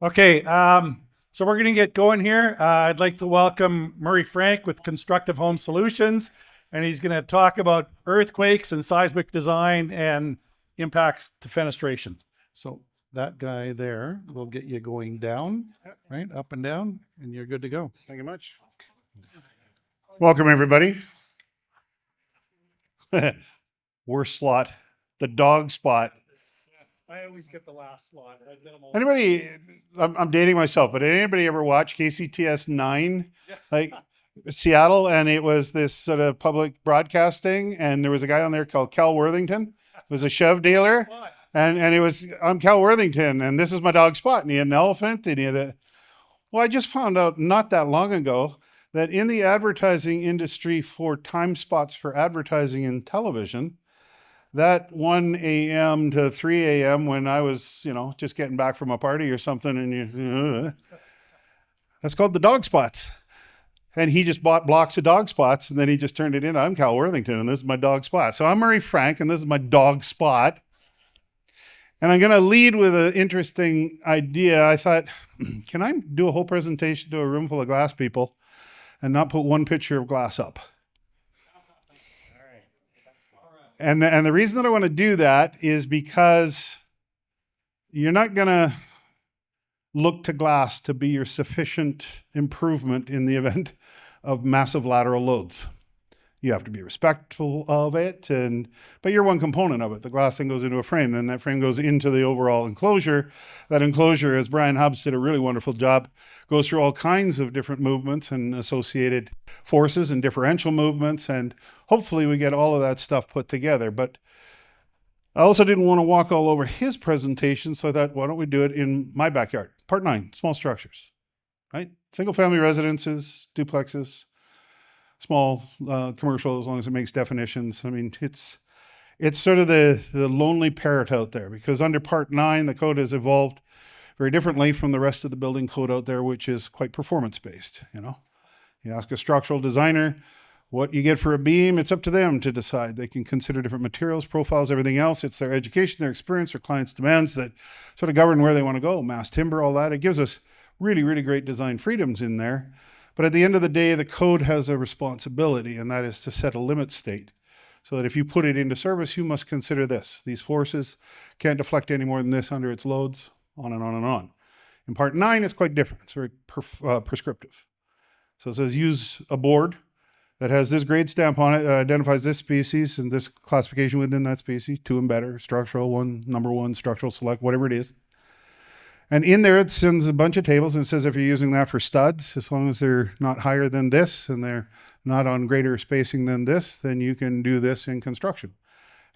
Okay, so we're going to get going here. I'd like to welcome Murray Frank with Constructive Home Solutions, and he's going to talk about earthquakes and seismic design and impacts to fenestration. So that guy there will get you going down, right, up and down, and you're good to go. Thank you much. Welcome, everybody. Worst slot, the dog spot. I always get the last slot. Anybody, I'm dating myself, but did anybody ever watch KCTS 9? Like Seattle, and it was this sort of public broadcasting, and there was a guy on there called Cal Worthington. It was a Chev dealer. And it was, I'm Cal Worthington, and this is my dog Spot. And he had an elephant, and he had a. Well, I just found out not that long ago that in the advertising industry for time spots for advertising in television, that 1 a.m. to 3 a.m. when I was, just getting back from a party or something, and that's called the dog spots. And he just bought blocks of dog spots, and then he just turned it in. I'm Cal Worthington, and this is my dog spot. So I'm Murray Frank, and this is my dog spot. And I'm going to lead with an interesting idea. I thought, can I do a whole presentation to a room full of glass people and not put one picture of glass up? And the reason that I want to do that is because you're not going to look to glass to be your sufficient improvement in the event of massive lateral loads. You have to be respectful of it, but you're one component of it. The glass then goes into a frame, then that frame goes into the overall enclosure. That enclosure, as Brian Hubbs did a really wonderful job, goes through all kinds of different movements and associated forces and differential movements, and hopefully we get all of that stuff put together. But I also didn't want to walk all over his presentation, so I thought, why don't we do it in my backyard? Part 9, small structures, right? Single family residences, duplexes, small commercial, as long as it makes definitions. I mean, it's sort of the lonely parrot out there, because under Part 9, the code has evolved very differently from the rest of the building code out there, which is quite performance-based. You ask a structural designer what you get for a beam, it's up to them to decide. They can consider different materials, profiles, everything else. It's their education, their experience, their clients' demands that sort of govern where they want to go, mass timber, all that. It gives us really, really great design freedoms in there. But at the end of the day, the code has a responsibility, and that is to set a limit state so that if you put it into service, you must consider this. These forces can't deflect any more than this under its loads, on and on and on. In Part 9, it's quite different. It's very prescriptive. So it says use a board that has this grade stamp on it that identifies this species and this classification within that species, 2 and better, structural, number 1, structural select, whatever it is. And in there, it sends a bunch of tables and it says if you're using that for studs, as long as they're not higher than this and they're not on greater spacing than this, then you can do this in construction.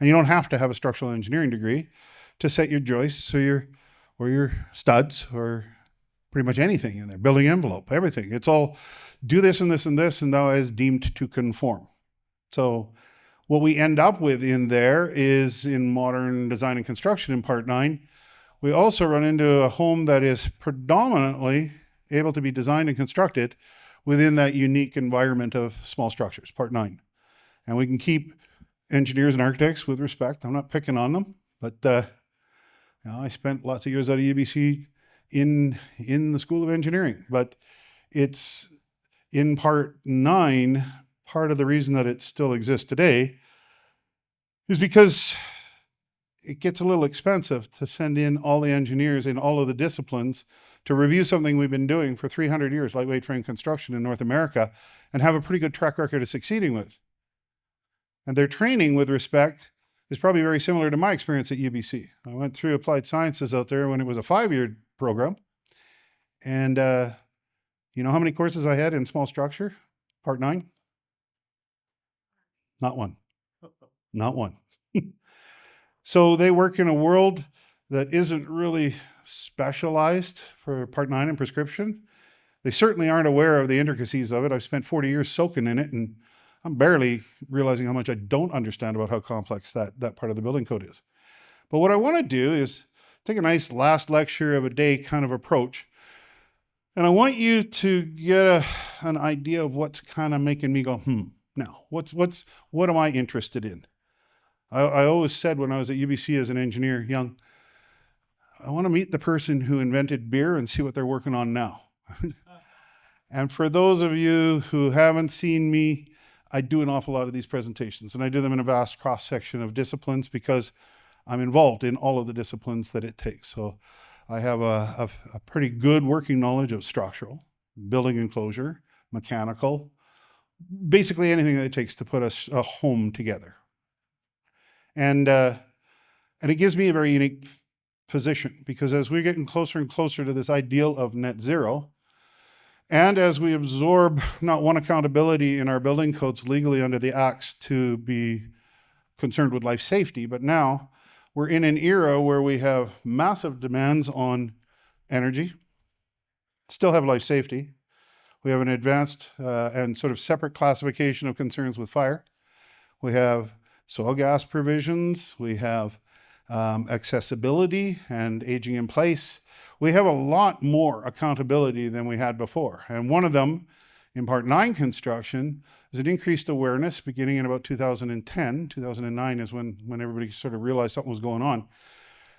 And you don't have to have a structural engineering degree to set your joists or your studs or pretty much anything in there, building envelope, everything. It's all do this and this and this, and thou is deemed to conform. So what we end up with in there is in modern design and construction in Part 9, we also run into a home that is predominantly able to be designed and constructed within that unique environment of small structures, Part 9. And we can keep engineers and architects with respect. I'm not picking on them, but I spent lots of years out of UBC in the School of Engineering. But it's in Part 9, part of the reason that it still exists today is because it gets a little expensive to send in all the engineers in all of the disciplines to review something we've been doing for 300 years, lightweight frame construction in North America, and have a pretty good track record of succeeding with. And their training with respect is probably very similar to my experience at UBC. I went through applied sciences out there when it was a 5-year program. And you know how many courses I had in small structure? Part 9? Not one. Not one. So they work in a world that isn't really specialized for Part 9 and prescription. They certainly aren't aware of the intricacies of it. I've spent 40 years soaking in it, and I'm barely realizing how much I don't understand about how complex that part of the building code is. But what I want to do is take a nice last lecture of a day kind of approach, and I want you to get an idea of what's kind of making me go, now, what am I interested in? I always said when I was at UBC as an engineer, young, I want to meet the person who invented beer and see what they're working on now. And for those of you who haven't seen me, I do an awful lot of these presentations, and I do them in a vast cross-section of disciplines because I'm involved in all of the disciplines that it takes. So I have a pretty good working knowledge of structural, building enclosure, mechanical, basically anything that it takes to put a home together. And it gives me a very unique position, because as we're getting closer and closer to this ideal of net zero, and as we absorb not one accountability in our building codes legally under the acts to be concerned with life safety, but now we're in an era where we have massive demands on energy, still have life safety. We have an advanced and sort of separate classification of concerns with fire. We have soil gas provisions. We have accessibility and aging in place. We have a lot more accountability than we had before. And one of them, in Part 9 construction, is an increased awareness beginning in about 2010. 2009 is when everybody sort of realized something was going on.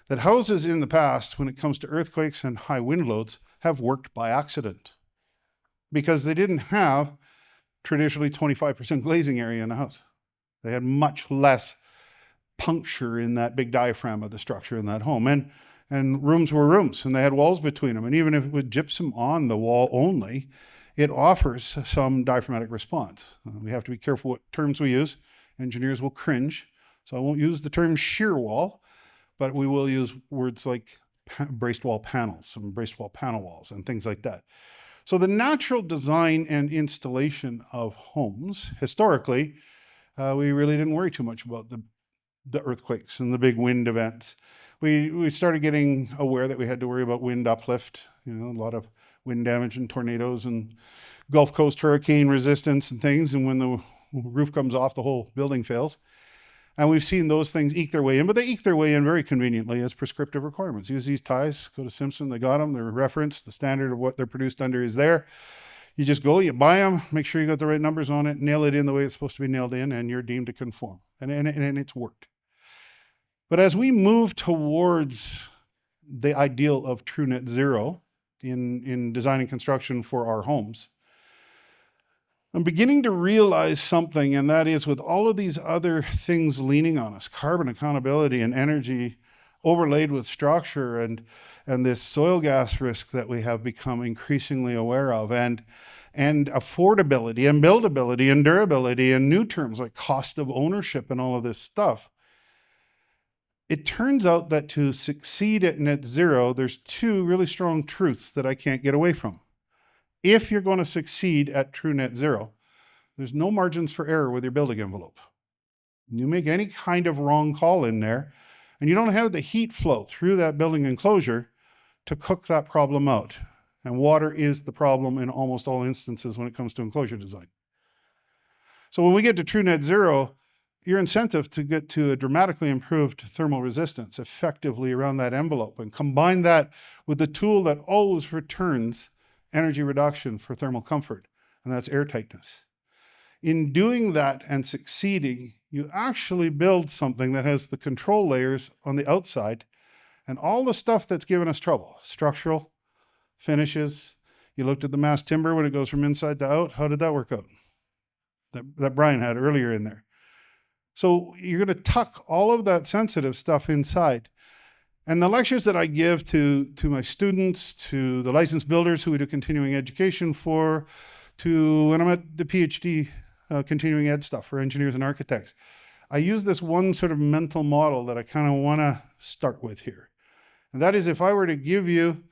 That houses in the past, when it comes to earthquakes and high wind loads, have worked by accident, because they didn't have traditionally 25% glazing area in the house. They had much less puncture in that big diaphragm of the structure in that home. And rooms were rooms, and they had walls between them. And even if with gypsum on the wall only, it offers some diaphragmatic response. We have to be careful what terms we use. Engineers will cringe. So I won't use the term shear wall, but we will use words like braced wall panels, some braced wall panel walls, and things like that. So the natural design and installation of homes, historically, we really didn't worry too much about the earthquakes and the big wind events. We started getting aware that we had to worry about wind uplift, a lot of wind damage and tornadoes and Gulf Coast hurricane resistance and things. And when the roof comes off, the whole building fails. And we've seen those things eke their way in, but they eke their way in very conveniently as prescriptive requirements. Use these ties, go to Simpson, they got them, they're referenced, the standard of what they're produced under is there. You just go, you buy them, make sure you got the right numbers on it, nail it in the way it's supposed to be nailed in, and you're deemed to conform. And it's worked. But as we move towards the ideal of true net zero in design and construction for our homes, I'm beginning to realize something, and that is with all of these other things leaning on us, carbon accountability and energy overlaid with structure and this soil gas risk that we have become increasingly aware of, and affordability and buildability and durability and new terms like cost of ownership and all of this stuff, it turns out that to succeed at net zero, there's two really strong truths that I can't get away from. If you're going to succeed at true net zero, there's no margins for error with your building envelope. You make any kind of wrong call in there, and you don't have the heat flow through that building enclosure to cook that problem out. And water is the problem in almost all instances when it comes to enclosure design. So when we get to true net zero, your incentive to get to a dramatically improved thermal resistance effectively around that envelope, and combine that with the tool that always returns energy reduction for thermal comfort, and that's air tightness. In doing that and succeeding, you actually build something that has the control layers on the outside and all the stuff that's given us trouble. Structural, finishes. You looked at the mass timber when it goes from inside to out. How did that work out? That Brian had earlier in there. So you're going to tuck all of that sensitive stuff inside. And the lectures that I give to my students, to the licensed builders who we do continuing education for, to when I'm at the PhD continuing ed stuff for engineers and architects, I use this one sort of mental model that I kind of want to start with here. And that is, if I were to give you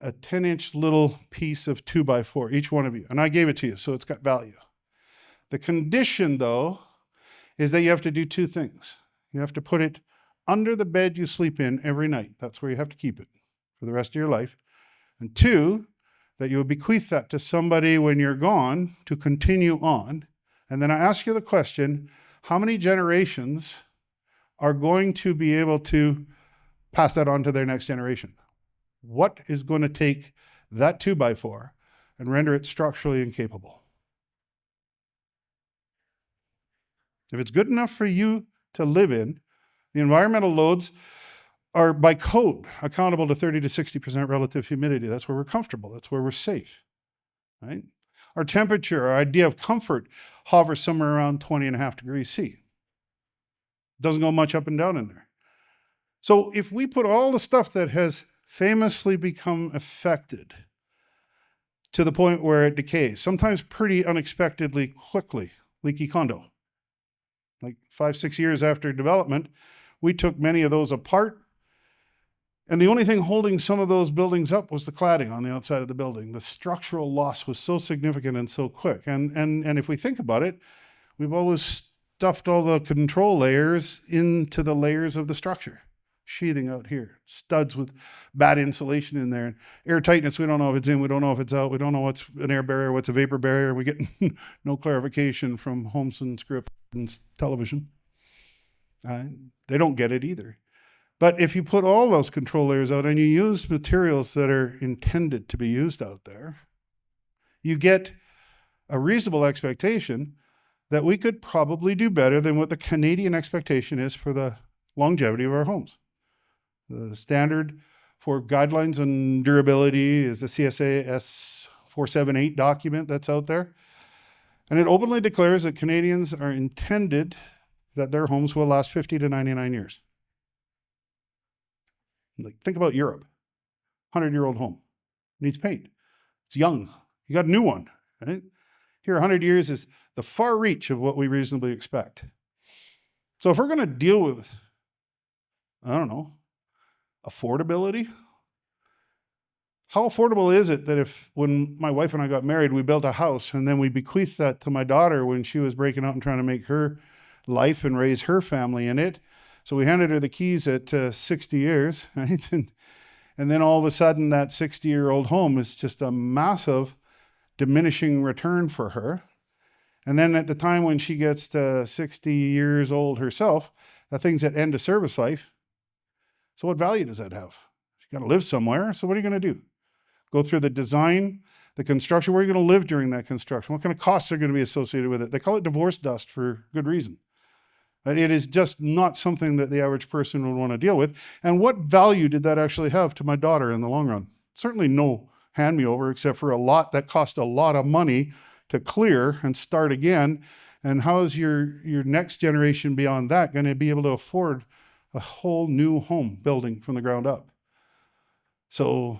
a 10-inch little piece of 2x4, each one of you, and I gave it to you, so it's got value. The condition, though, is that you have to do two things. You have to put it under the bed you sleep in every night. That's where you have to keep it for the rest of your life. And two, that you will bequeath that to somebody when you're gone to continue on. And then I ask you the question, how many generations are going to be able to pass that on to their next generation? What is going to take that 2x4 and render it structurally incapable? If it's good enough for you to live in, the environmental loads are by code accountable to 30 to 60% relative humidity. That's where we're comfortable. That's where we're safe, right? Our temperature, our idea of comfort hovers somewhere around 20.5 degrees C. Doesn't go much up and down in there. So if we put all the stuff that has famously become affected to the point where it decays, sometimes pretty unexpectedly quickly, leaky condo, like 5-6 years after development, we took many of those apart. And the only thing holding some of those buildings up was the cladding on the outside of the building. The structural loss was so significant and so quick. And if we think about it, we've always stuffed all the control layers into the layers of the structure. Sheathing out here, studs with bad insulation in there. Air tightness, we don't know if it's in, we don't know if it's out, we don't know what's an air barrier, what's a vapor barrier. We get no clarification from Holmes and Script and television. They don't get it either. But if you put all those control layers out and you use materials that are intended to be used out there, you get a reasonable expectation that we could probably do better than what the Canadian expectation is for the longevity of our homes. The standard for guidelines on durability is the CSA S478 document that's out there. And it openly declares that Canadians are intended that their homes will last 50 to 99 years. Like, think about Europe. 100-year-old home. Needs paint. It's young. You got a new one, right? Here, 100 years is the far reach of what we reasonably expect. So if we're going to deal with, I don't know, affordability, how affordable is it that if, when my wife and I got married, we built a house and then we bequeathed that to my daughter when she was breaking out and trying to make her life and raise her family in it. So we handed her the keys at 60 years, right? And then all of a sudden that 60-year-old home is just a massive diminishing return for her. And then at the time when she gets to 60 years old herself, that thing's at end of service life. So what value does that have? She's got to live somewhere. So what are you going to do? Go through the design, the construction. Where are you going to live during that construction? What kind of costs are going to be associated with it? They call it divorce dust for good reason. But it is just not something that the average person would want to deal with. And what value did that actually have to my daughter in the long run? Certainly no hand me over, except for a lot that cost a lot of money to clear and start again. And how is your next generation beyond that going to be able to afford a whole new home building from the ground up? So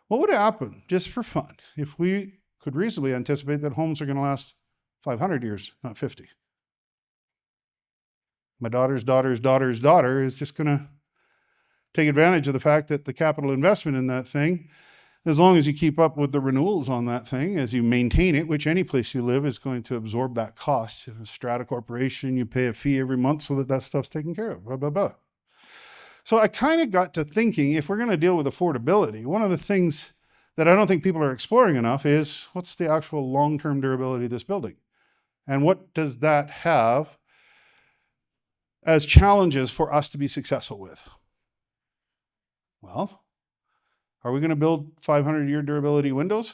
what would happen, just for fun, if we could reasonably anticipate that homes are going to last 500 years, not 50? My daughter's daughter's daughter's daughter is just going to take advantage of the fact that the capital investment in that thing, as long as you keep up with the renewals on that thing, as you maintain it, which any place you live is going to absorb that cost. In a strata corporation, you pay a fee every month so that that stuff's taken care of, blah, blah, blah. So I kind of got to thinking, if we're going to deal with affordability, one of the things that I don't think people are exploring enough is, what's the actual long-term durability of this building? And what does that have as challenges for us to be successful with? Well, are we going to build 500-year durability windows?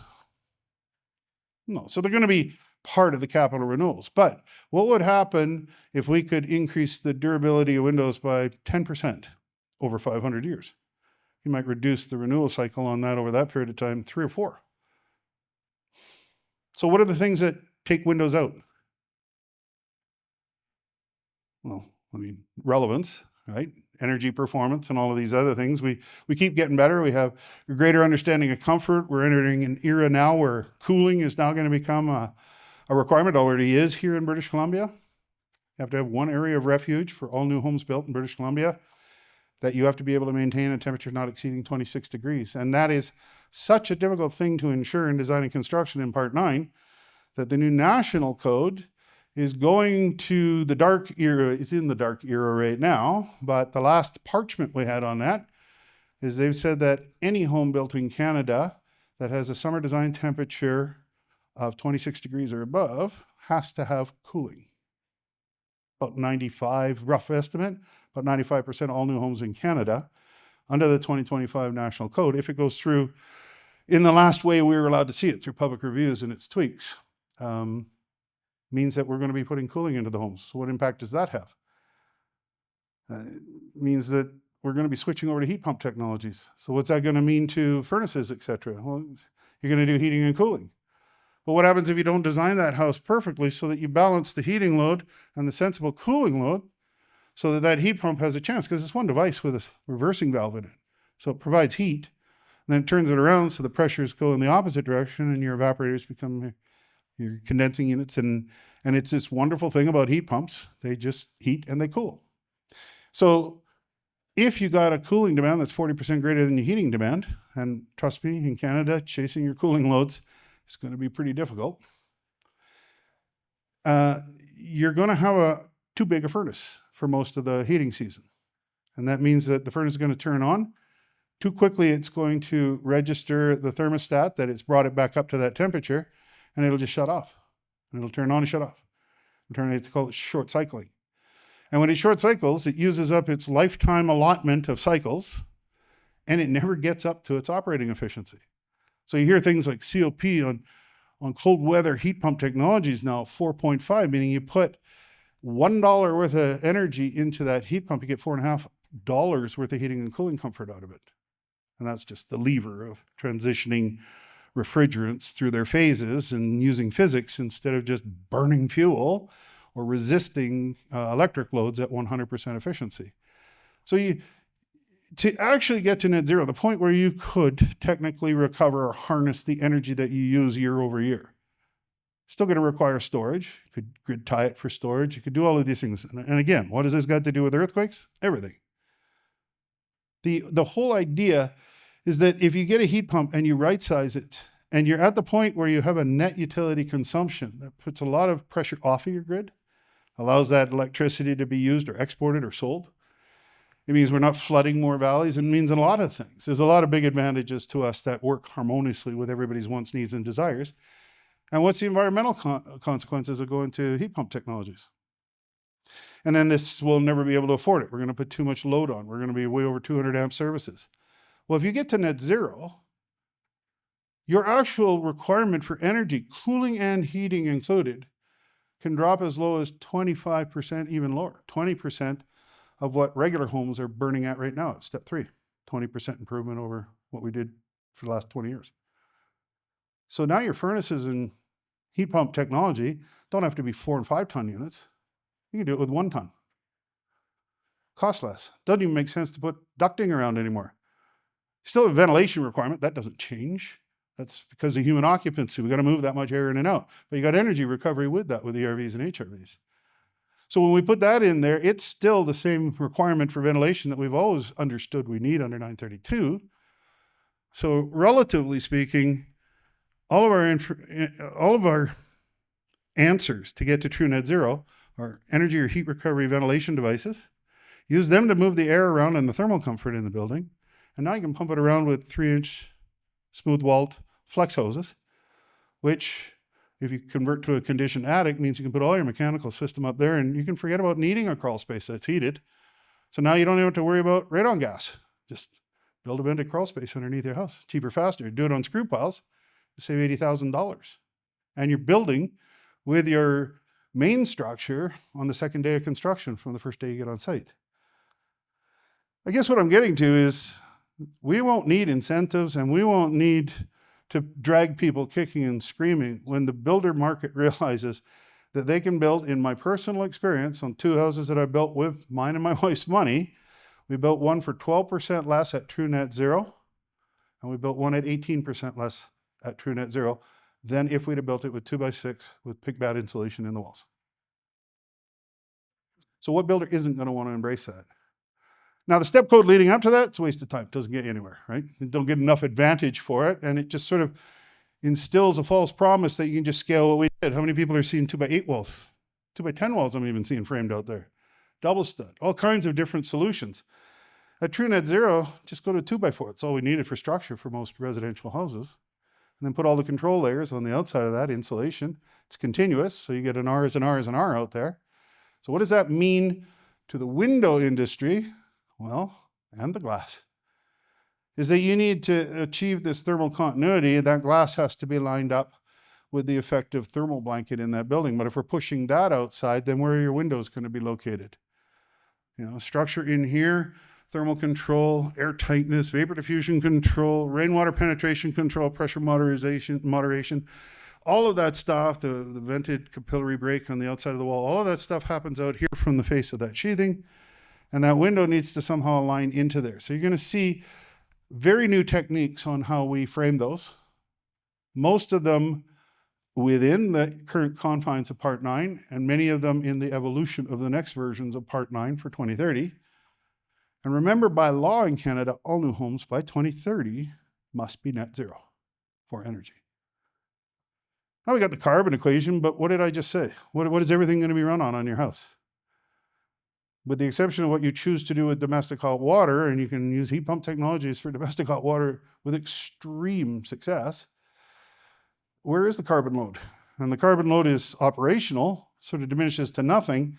No. So they're going to be part of the capital renewals. But what would happen if we could increase the durability of windows by 10% over 500 years? You might reduce the renewal cycle on that over that period of time, 3 or 4. So what are the things that take windows out? Well, I mean, relevance, right? Energy performance and all of these other things. We keep getting better. We have a greater understanding of comfort. We're entering an era now where cooling is now going to become a requirement. It already is here in British Columbia. You have to have one area of refuge for all new homes built in British Columbia, that you have to be able to maintain a temperature not exceeding 26 degrees. And that is such a difficult thing to ensure in design and construction in Part 9 that the new national code is going to the dark era. It's in the dark era right now, but the last parchment we had on that is they've said that any home built in Canada that has a summer design temperature of 26 degrees or above has to have cooling. About 95, rough estimate, about 95% of all new homes in Canada under the 2025 National Code, if it goes through in the last way we were allowed to see it, through public reviews and its tweaks, means that we're going to be putting cooling into the homes. So what impact does that have? It means that we're going to be switching over to heat pump technologies. So what's that going to mean to furnaces, et cetera? Well, you're going to do heating and cooling. But what happens if you don't design that house perfectly so that you balance the heating load and the sensible cooling load so that that heat pump has a chance? Because it's one device with a reversing valve in it. So it provides heat, and then it turns it around so the pressures go in the opposite direction and your evaporators become your condensing units. And it's this wonderful thing about heat pumps. They just heat and they cool. So if you got a cooling demand that's 40% greater than your heating demand, and trust me, in Canada, chasing your cooling loads is going to be pretty difficult. You're going to have too big a furnace for most of the heating season. And that means that the furnace is going to turn on. Too quickly, it's going to register the thermostat that it's brought it back up to that temperature, and it'll just shut off. And it'll turn on and shut off. It's called short cycling. And when it short cycles, it uses up its lifetime allotment of cycles, and it never gets up to its operating efficiency. So you hear things like COP on cold weather heat pump technologies now, 4.5, meaning you put $1 worth of energy into that heat pump, you get $4.50 worth of heating and cooling comfort out of it. And that's just the lever of transitioning refrigerants through their phases and using physics instead of just burning fuel or resisting electric loads at 100% efficiency. So to actually get to net zero, the point where you could technically recover or harness the energy that you use year over year, still going to require storage. You could grid tie it for storage. You could do all of these things. And again, what has this got to do with earthquakes? Everything. The whole idea is that if you get a heat pump and you right size it, and you're at the point where you have a net utility consumption that puts a lot of pressure off of your grid, allows that electricity to be used or exported or sold. It means we're not flooding more valleys. It means a lot of things. There's a lot of big advantages to us that work harmoniously with everybody's wants, needs, and desires. And what's the environmental consequences of going to heat pump technologies? And then this will never be able to afford it. We're going to put too much load on. We're going to be way over 200 amp services. Well, if you get to net zero, your actual requirement for energy, cooling and heating included, can drop as low as 25%, even lower, 20% of what regular homes are burning at right now at step 3, 20% improvement over what we did for the last 20 years. So now your furnaces and heat pump technology don't have to be 4 and 5 ton units. You can do it with 1 ton. Cost less. Doesn't even make sense to put ducting around anymore. Still have a ventilation requirement. That doesn't change. That's because of human occupancy. We've got to move that much air in and out. But you got energy recovery with that, with ERVs and HRVs. So when we put that in there, it's still the same requirement for ventilation that we've always understood we need under 932. So relatively speaking, all of our answers to get to true net zero are energy or heat recovery ventilation devices. Use them to move the air around and the thermal comfort in the building. And now you can pump it around with 3-inch smooth-walled flex hoses, which, if you convert to a conditioned attic, means you can put all your mechanical system up there and you can forget about needing a crawl space that's heated. So now you don't even have to worry about radon gas. Just build a vented crawl space underneath your house. Cheaper, faster. Do it on screw piles. You save $80,000. And you're building with your main structure on the second day of construction from the first day you get on site. I guess what I'm getting to is we won't need incentives and we won't need to drag people kicking and screaming when the builder market realizes that they can build, in my personal experience, on 2 houses that I built with mine and my wife's money. We built one for 12% less at true net zero, and we built one at 18% less at true net zero than if we'd have built it with 2x6 with pick bad insulation in the walls. So what builder isn't going to want to embrace that? Now, the step code leading up to that, it's a waste of time. It doesn't get you anywhere, right? You don't get enough advantage for it, and it just sort of instills a false promise that you can just scale what we did. How many people are seeing 2x8 walls? 2x10 walls I'm even seeing framed out there. Double stud, all kinds of different solutions. At true net zero, just go to 2x4. It's all we needed for structure for most residential houses. And then put all the control layers on the outside of that, insulation. It's continuous, so you get an R's and R's and R out there. So what does that mean to the window industry? Well, and the glass, is that you need to achieve this thermal continuity. That glass has to be lined up with the effective thermal blanket in that building. But if we're pushing that outside, then where are your windows going to be located? You know, structure in here thermal control, air tightness, vapor diffusion control, rainwater penetration control, pressure moderation, all of that stuff, the vented capillary break on the outside of the wall, all of that stuff happens out here from the face of that sheathing, and that window needs to somehow align into there. So you're going to see very new techniques on how we frame those. Most of them within the current confines of Part 9, and many of them in the evolution of the next versions of Part 9 for 2030. And remember, by law in Canada, all new homes by 2030 must be net zero for energy. Now we got the carbon equation, but what did I just say? What is everything going to be run on your house? With the exception of what you choose to do with domestic hot water, and you can use heat pump technologies for domestic hot water with extreme success, where is the carbon load? And the carbon load is operational, sort of diminishes to nothing.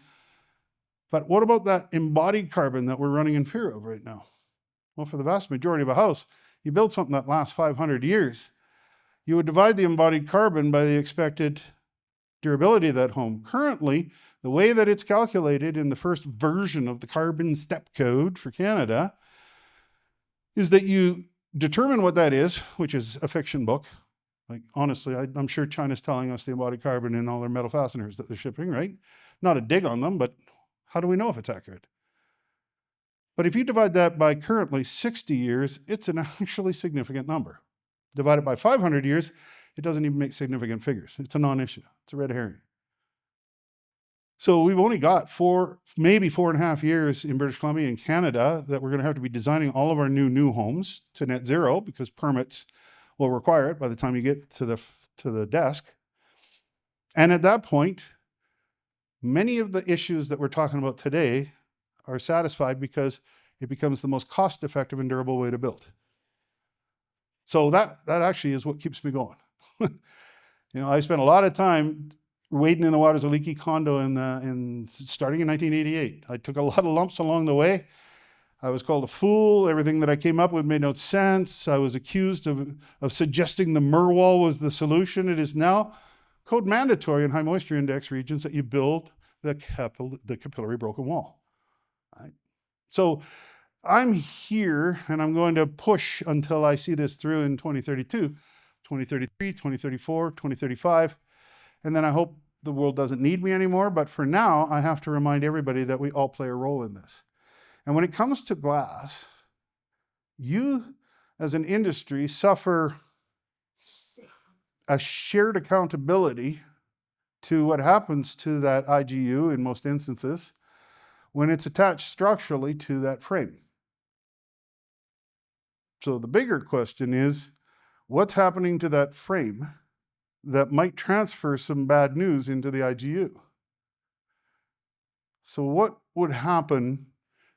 But what about that embodied carbon that we're running in fear of right now? Well, for the vast majority of a house, you build something that lasts 500 years, you would divide the embodied carbon by the expected durability of that home. Currently, the way that it's calculated in the first version of the carbon step code for Canada is that you determine what that is, which is a fiction book. Like, honestly, I'm sure China's telling us the embodied carbon in all their metal fasteners that they're shipping, right? Not a dig on them, but how do we know if it's accurate? But if you divide that by currently 60 years, it's an actually significant number. Divide it by 500 years, it doesn't even make significant figures. It's a non-issue. It's a red herring. So we've only got maybe 4.5 years in British Columbia and Canada that we're going to have to be designing all of our new homes to net zero, because permits will require it by the time you get to the desk. And at that point, many of the issues that we're talking about today are satisfied because it becomes the most cost-effective and durable way to build. So that actually is what keeps me going. I spent a lot of time wading in the waters of leaky condo starting in 1988. I took a lot of lumps along the way. I was called a fool. Everything that I came up with made no sense. I was accused of suggesting the Mur wall was the solution. It is now code mandatory in high moisture index regions that you build the capillary broken wall. Right? So I'm here, and I'm going to push until I see this through in 2032, 2033, 2034, 2035. And then I hope the world doesn't need me anymore. But for now, I have to remind everybody that we all play a role in this. And when it comes to glass, you as an industry suffer a shared accountability to what happens to that IGU in most instances when it's attached structurally to that frame. So the bigger question is, what's happening to that frame that might transfer some bad news into the IGU? So what would happen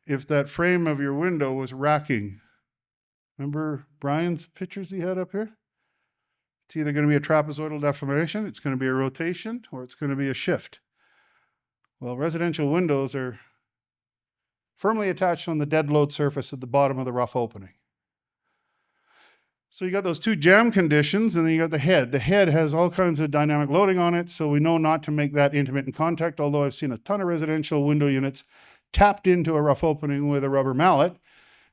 if that frame of your window was racking? Remember Brian's pictures he had up here? It's either going to be a trapezoidal deformation, it's going to be a rotation, or it's going to be a shift. Well, residential windows are firmly attached on the dead load surface at the bottom of the rough opening. So you got those two jam conditions, and then you got the head. The head has all kinds of dynamic loading on it, so we know not to make that intermittent contact, although I've seen a ton of residential window units tapped into a rough opening with a rubber mallet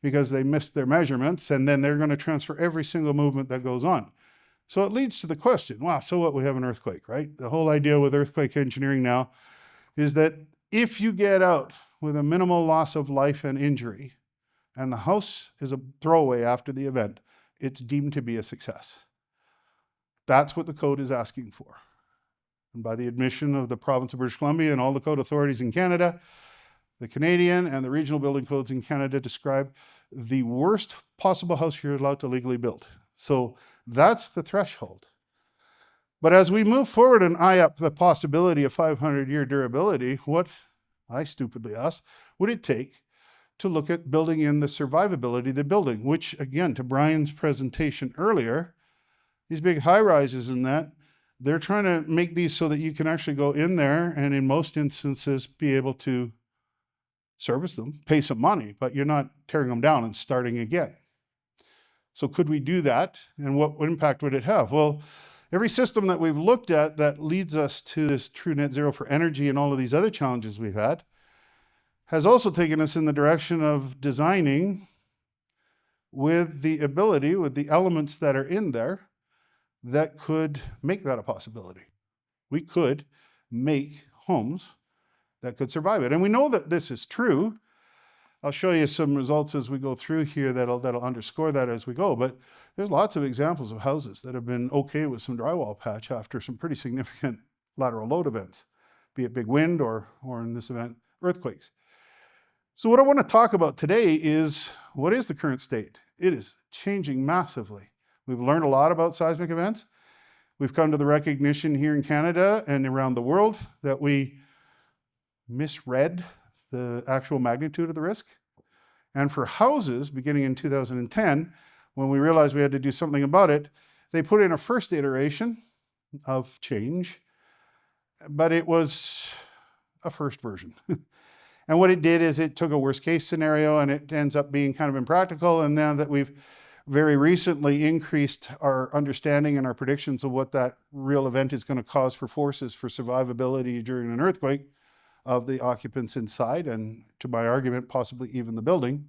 because they missed their measurements, and then they're going to transfer every single movement that goes on. So it leads to the question, wow, so what, we have an earthquake, right? The whole idea with earthquake engineering now is that if you get out with a minimal loss of life and injury, and the house is a throwaway after the event, it's deemed to be a success. That's what the code is asking for. And by the admission of the province of British Columbia and all the code authorities in Canada, the Canadian and the regional building codes in Canada describe the worst possible house you're allowed to legally build. So that's the threshold. But as we move forward and eye up the possibility of 500-year durability, what I stupidly asked, would it take to look at building in the survivability of the building, which, again, to Brian's presentation earlier, these big high-rises in that, they're trying to make these so that you can actually go in there and in most instances be able to service them, pay some money, but you're not tearing them down and starting again. So could we do that? And what impact would it have? Well, every system that we've looked at that leads us to this true net zero for energy and all of these other challenges we've had has also taken us in the direction of designing with the ability, with the elements that are in there, that could make that a possibility. We could make homes that could survive it. And we know that this is true. I'll show you some results as we go through here that'll underscore that as we go. But there's lots of examples of houses that have been okay with some drywall patch after some pretty significant lateral load events, be it big wind or in this event, earthquakes. So what I want to talk about today is, what is the current state? It is changing massively. We've learned a lot about seismic events. We've come to the recognition here in Canada and around the world that we misread the actual magnitude of the risk. And for houses, beginning in 2010, when we realized we had to do something about it, they put in a first iteration of change, but it was a first version. And what it did is it took a worst case scenario and it ends up being kind of impractical. And now that we've very recently increased our understanding and our predictions of what that real event is going to cause for forces for survivability during an earthquake of the occupants inside, and to my argument, possibly even the building,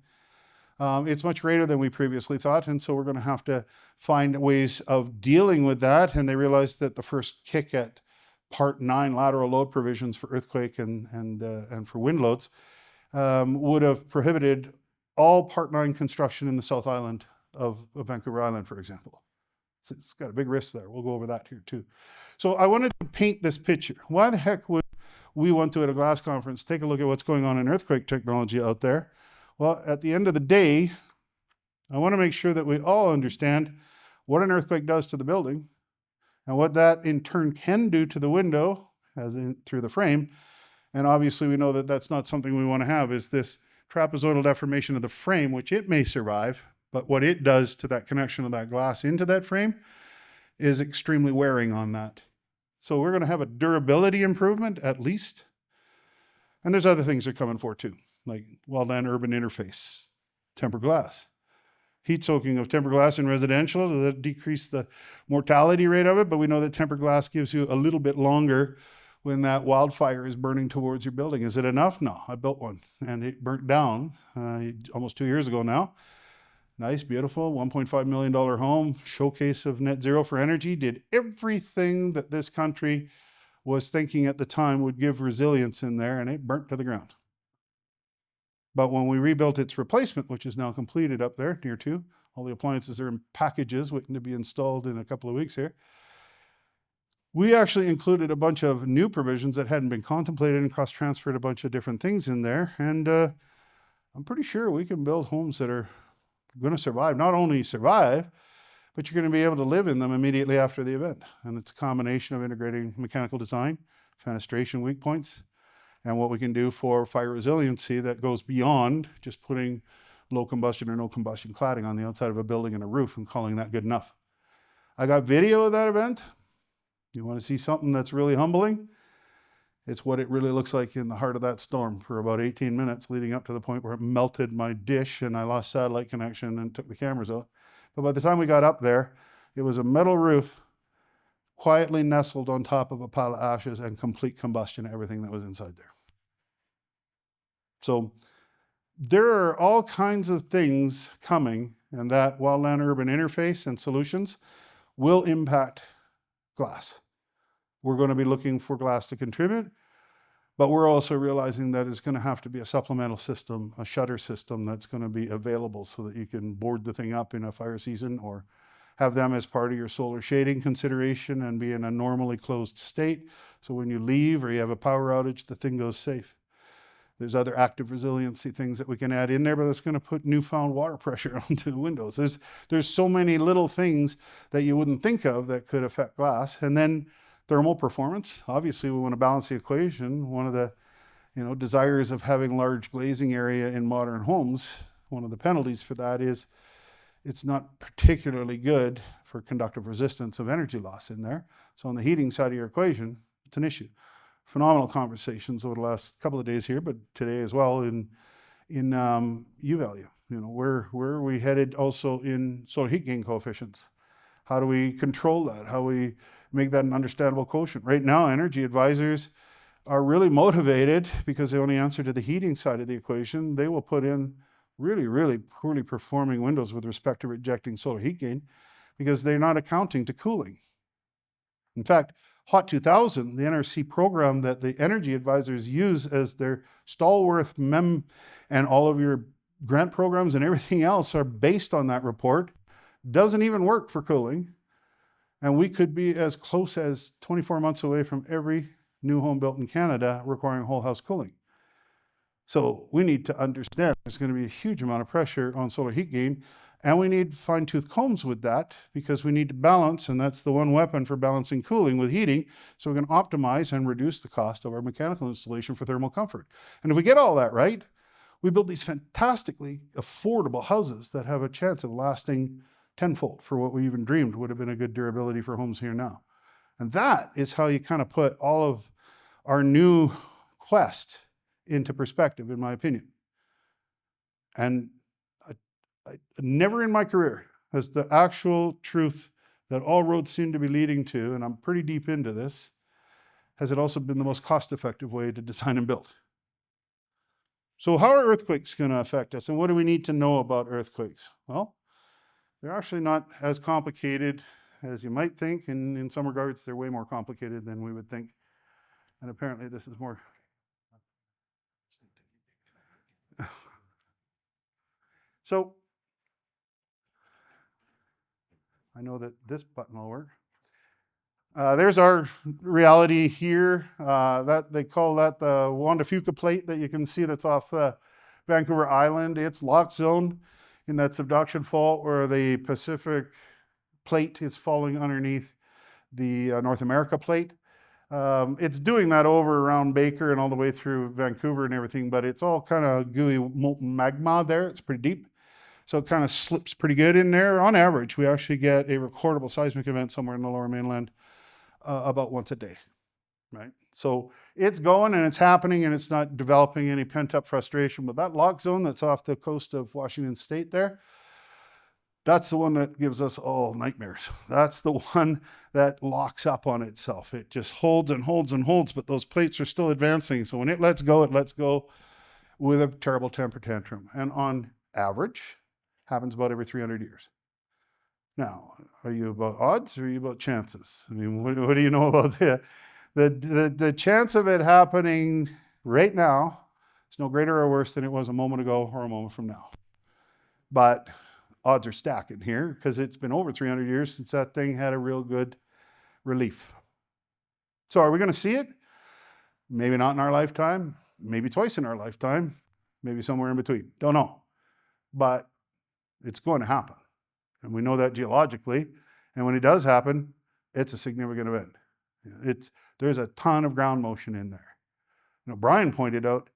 it's much greater than we previously thought. And so we're going to have to find ways of dealing with that. And they realized that the first kick at Part 9 lateral load provisions for earthquake and for wind loads would have prohibited all Part 9 construction in the South Island of Vancouver Island, for example. So it's got a big risk there. We'll go over that here too. So I wanted to paint this picture. Why the heck would we want to, at a glass conference, take a look at what's going on in earthquake technology out there? Well, at the end of the day, I want to make sure that we all understand what an earthquake does to the building and what that in turn can do to the window, as in through the frame. And obviously we know that that's not something we want to have, is this trapezoidal deformation of the frame, which it may survive, but what it does to that connection of that glass into that frame is extremely wearing on that. So we're going to have a durability improvement at least. And there's other things they're coming for too, like wildland urban interface, tempered glass. Heat soaking of tempered glass in residential to decrease the mortality rate of it, but we know that tempered glass gives you a little bit longer when that wildfire is burning towards your building. Is it enough? No, I built one and it burnt down almost 2 years ago now. Nice, beautiful, $1.5 million home, showcase of net zero for energy, did everything that this country was thinking at the time would give resilience in there, and it burnt to the ground. But when we rebuilt its replacement, which is now completed up there near to, all the appliances are in packages waiting to be installed in a couple of weeks here. We actually included a bunch of new provisions that hadn't been contemplated and cross-transferred a bunch of different things in there. And I'm pretty sure we can build homes that are going to survive, not only survive, but you're going to be able to live in them immediately after the event. And it's a combination of integrating mechanical design, fenestration weak points, and what we can do for fire resiliency that goes beyond just putting low combustion or no combustion cladding on the outside of a building and a roof and calling that good enough. I got video of that event. You want to see something that's really humbling? It's what it really looks like in the heart of that storm for about 18 minutes, leading up to the point where it melted my dish and I lost satellite connection and took the cameras out. But by the time we got up there, it was a metal roof quietly nestled on top of a pile of ashes and complete combustion of everything that was inside there. So there are all kinds of things coming, and that wildland urban interface and solutions will impact glass. We're going to be looking for glass to contribute, but we're also realizing that it's going to have to be a supplemental system, a shutter system that's going to be available so that you can board the thing up in a fire season or have them as part of your solar shading consideration and be in a normally closed state. So when you leave or you have a power outage, the thing goes safe. There's other active resiliency things that we can add in there, but that's going to put newfound water pressure onto the windows. There's so many little things that you wouldn't think of that could affect glass. And then thermal performance. Obviously, we want to balance the equation. One of the desires of having large glazing area in modern homes, one of the penalties for that is it's not particularly good for conductive resistance of energy loss in there. So on the heating side of your equation, it's an issue. Phenomenal conversations over the last couple of days here, but today as well in U-value. Where are we headed also in solar heat gain coefficients? How do we control that? How do we make that an understandable quotient? Right now, energy advisors are really motivated because they only answer to the heating side of the equation. They will put in really, really poorly performing windows with respect to rejecting solar heat gain because they're not accounting to cooling. In fact, HOT 2000, the NRC program that the energy advisors use as their stalwart mem, and all of your grant programs and everything else are based on that report, doesn't even work for cooling. And we could be as close as 24 months away from every new home built in Canada requiring whole house cooling. So we need to understand there's going to be a huge amount of pressure on solar heat gain, and we need fine-tooth combs with that because we need to balance, and that's the one weapon for balancing cooling with heating, so we can optimize and reduce the cost of our mechanical installation for thermal comfort. And if we get all that right, we build these fantastically affordable houses that have a chance of lasting tenfold for what we even dreamed would have been a good durability for homes here now. And that is how you kind of put all of our new quest into perspective, in my opinion. And I never in my career has the actual truth that all roads seem to be leading to, and I'm pretty deep into this, has it also been the most cost-effective way to design and build. So how are earthquakes going to affect us, and what do we need to know about earthquakes? Well, they're actually not as complicated as you might think, and in some regards, they're way more complicated than we would think. And apparently this is more... So, I know that this button will work. There's our reality here. That they call that the Juan de Fuca plate that you can see that's off Vancouver Island. It's lock zone in that subduction fault where the Pacific plate is falling underneath the North America plate. It's doing that over around Baker and all the way through Vancouver and everything, but it's all kind of gooey molten magma there. It's pretty deep. So it kind of slips pretty good in there. On average, we actually get a recordable seismic event somewhere in the lower mainland about once a day, right? So it's going and it's happening and it's not developing any pent-up frustration. But that lock zone that's off the coast of Washington State there, that's the one that gives us all nightmares. That's the one that locks up on itself. It just holds and holds and holds, but those plates are still advancing. So when it lets go with a terrible temper tantrum. And on average, happens about every 300 years. Now, are you about odds or are you about chances? I mean, what do you know about the chance of it happening right now is no greater or worse than it was a moment ago or a moment from now. But odds are stacking here because it's been over 300 years since that thing had a real good relief. So are we going to see it? Maybe not in our lifetime, maybe twice in our lifetime, maybe somewhere in between. Don't know. But it's going to happen. And we know that geologically. And when it does happen, it's a significant event. There's a ton of ground motion in there. You know, Brian pointed out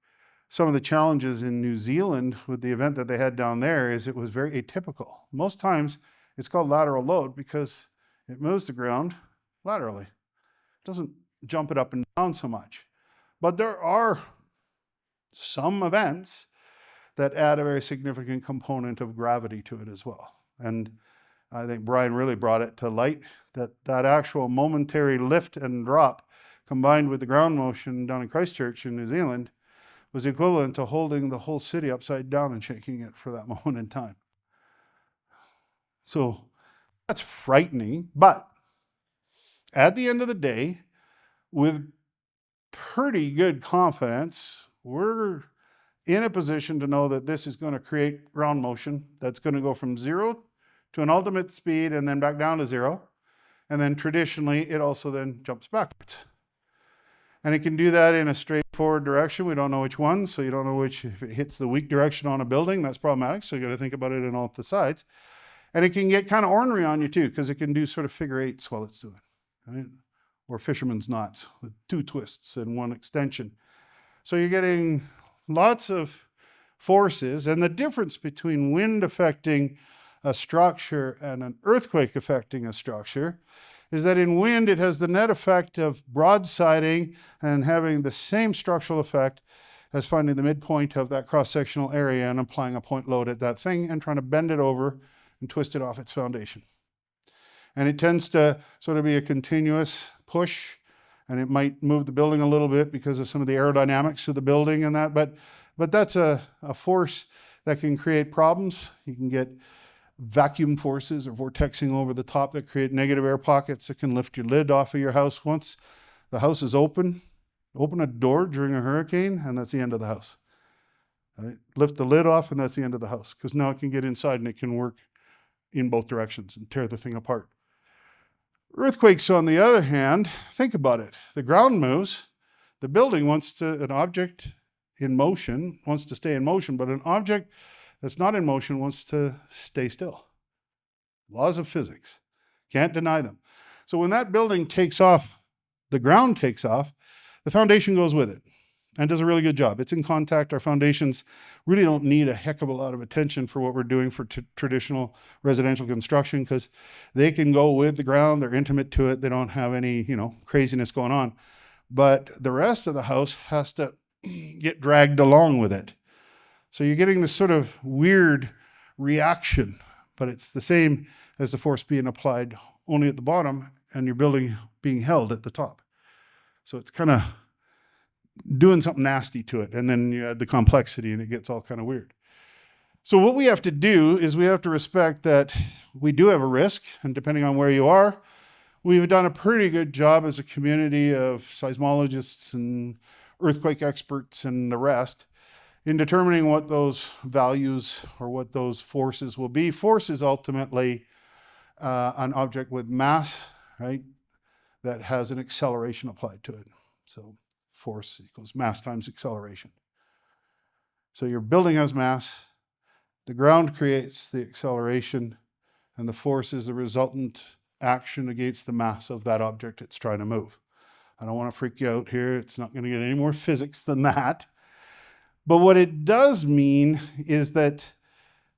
some of the challenges in New Zealand with the event that they had down there is it was very atypical. Most times it's called lateral load because it moves the ground laterally. It doesn't jump it up and down so much. But there are some events that add a very significant component of gravity to it as well. And I think Brian really brought it to light that actual momentary lift and drop combined with the ground motion down in Christchurch in New Zealand was equivalent to holding the whole city upside down and shaking it for that moment in time. So that's frightening, but at the end of the day, with pretty good confidence, we're in a position to know that this is going to create ground motion that's going to go from 0 to an ultimate speed and then back down to 0. And then traditionally, it also then jumps backwards. And it can do that in a straightforward direction. We don't know which one, so you don't know which. If it hits the weak direction on a building, that's problematic, so you got to think about it in all the sides. And it can get kind of ornery on you too, because it can do sort of figure eights while it's doing it, right? Or fisherman's knots with 2 twists and 1 extension. So you're getting lots of forces, and the difference between wind affecting a structure and an earthquake affecting a structure is that in wind it has the net effect of broadsiding and having the same structural effect as finding the midpoint of that cross-sectional area and applying a point load at that thing and trying to bend it over and twist it off its foundation. And it tends to sort of be a continuous push and it might move the building a little bit because of some of the aerodynamics of the building and that, but that's a force that can create problems. You can get vacuum forces or vortexing over the top that create negative air pockets that can lift your lid off of your house. Once the house is open a door during a hurricane, and that's the end of the house. Right? Lift the lid off, and that's the end of the house, because now it can get inside and it can work in both directions and tear the thing apart. Earthquakes, on the other hand, think about it. The ground moves. The building an object in motion wants to stay in motion, but an object that's not in motion wants to stay still. Laws of physics. Can't deny them. So when that building takes off, the ground takes off, the foundation goes with it and does a really good job. It's in contact. Our foundations really don't need a heck of a lot of attention for what we're doing for traditional residential construction, because they can go with the ground. They're intimate to it. They don't have any, craziness going on. But the rest of the house has to get dragged along with it. So you're getting this sort of weird reaction, but it's the same as the force being applied only at the bottom and your building being held at the top. So it's kind of doing something nasty to it. And then you add the complexity and it gets all kind of weird. So what we have to do is we have to respect that we do have a risk, and depending on where you are, we've done a pretty good job as a community of seismologists and earthquake experts and the rest in determining what those values or what those forces will be. Force is ultimately an object with mass, right, that has an acceleration applied to it. So force equals mass times acceleration. So your building has mass, the ground creates the acceleration, and the force is the resultant action against the mass of that object it's trying to move. I don't want to freak you out here. It's not going to get any more physics than that. But what it does mean is that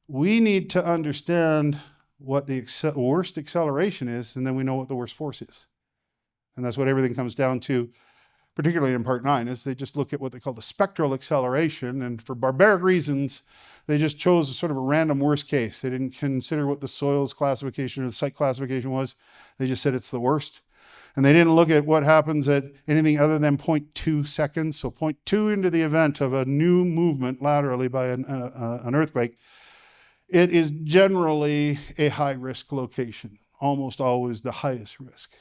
we need to understand what the worst acceleration is, and then we know what the worst force is. And that's what everything comes down to, particularly in Part 9, is they just look at what they call the spectral acceleration, and for barbaric reasons, they just chose a sort of a random worst case. They didn't consider what the soils classification or the site classification was. They just said it's the worst. And they didn't look at what happens at anything other than 0.2 seconds. So 0.2 into the event of a new movement laterally by an earthquake, it is generally a high-risk location, almost always the highest risk.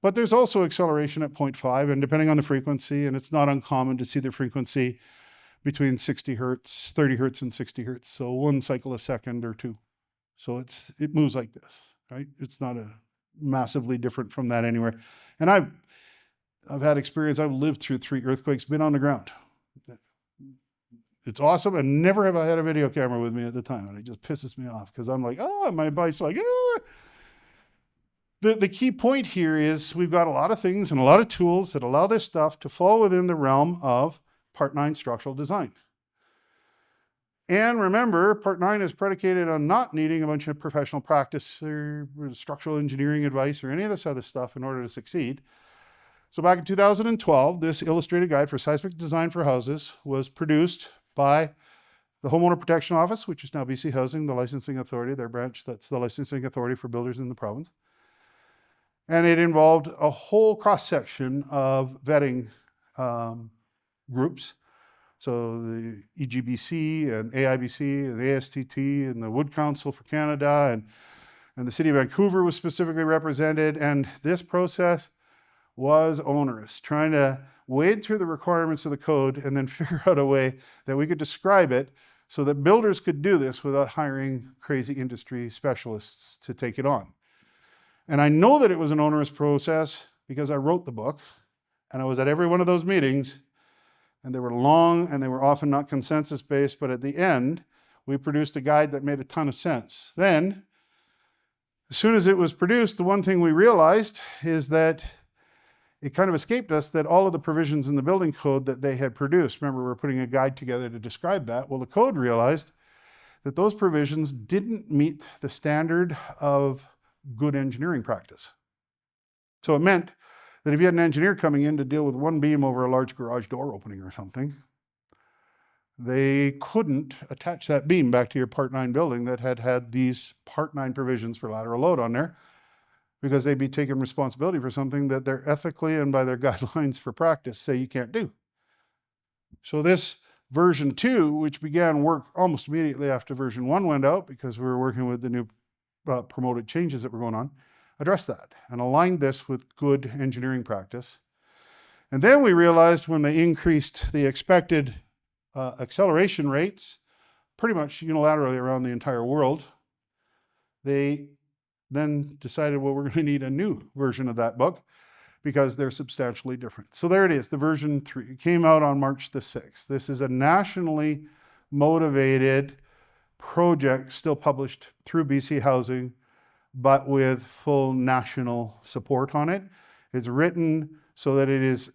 But there's also acceleration at 0.5, and depending on the frequency, and it's not uncommon to see the frequency between 60 hertz, 30 hertz and 60 hertz. So 1 cycle a second or 2. So it moves like this, right? It's not massively different from that anywhere. And I've had experience. I've lived through 3 earthquakes, been on the ground. It's awesome, and never have I had a video camera with me at the time, and it just pisses me off because I'm like, my bike's like, The key point here is we've got a lot of things and a lot of tools that allow this stuff to fall within the realm of Part 9 structural design. And remember, Part 9 is predicated on not needing a bunch of professional practice or structural engineering advice or any of this other stuff in order to succeed. So back in 2012, this illustrated guide for seismic design for houses was produced by the Homeowner Protection Office, which is now BC Housing, the licensing authority, their branch, that's the licensing authority for builders in the province. And it involved a whole cross-section of vetting groups. So the EGBC and AIBC and the ASTT and the Wood Council for Canada and the City of Vancouver was specifically represented. And this process was onerous, trying to wade through the requirements of the code and then figure out a way that we could describe it so that builders could do this without hiring crazy industry specialists to take it on. And I know that it was an onerous process because I wrote the book and I was at every one of those meetings, and they were long and they were often not consensus based, but at the end, we produced a guide that made a ton of sense. Then, as soon as it was produced, the one thing we realized is that it kind of escaped us that all of the provisions in the building code that they had produced, remember, we're putting a guide together to describe that. Well, the code realized that those provisions didn't meet the standard of good engineering practice. So it meant that if you had an engineer coming in to deal with one beam over a large garage door opening or something, they couldn't attach that beam back to your Part 9 building that had these Part 9 provisions for lateral load on there, because they'd be taking responsibility for something that they're ethically and by their guidelines for practice say you can't do. So this version 2, which began work almost immediately after version 1 went out because we were working with the new promoted changes that were going on, addressed that and aligned this with good engineering practice. And then we realized when they increased the expected acceleration rates, pretty much unilaterally around the entire world, they then decided, well, we're going to need a new version of that book because they're substantially different. So there it is, the version 3. It came out on March the 6th. This is a nationally motivated project still published through BC Housing, but with full national support on it. It's written so that it is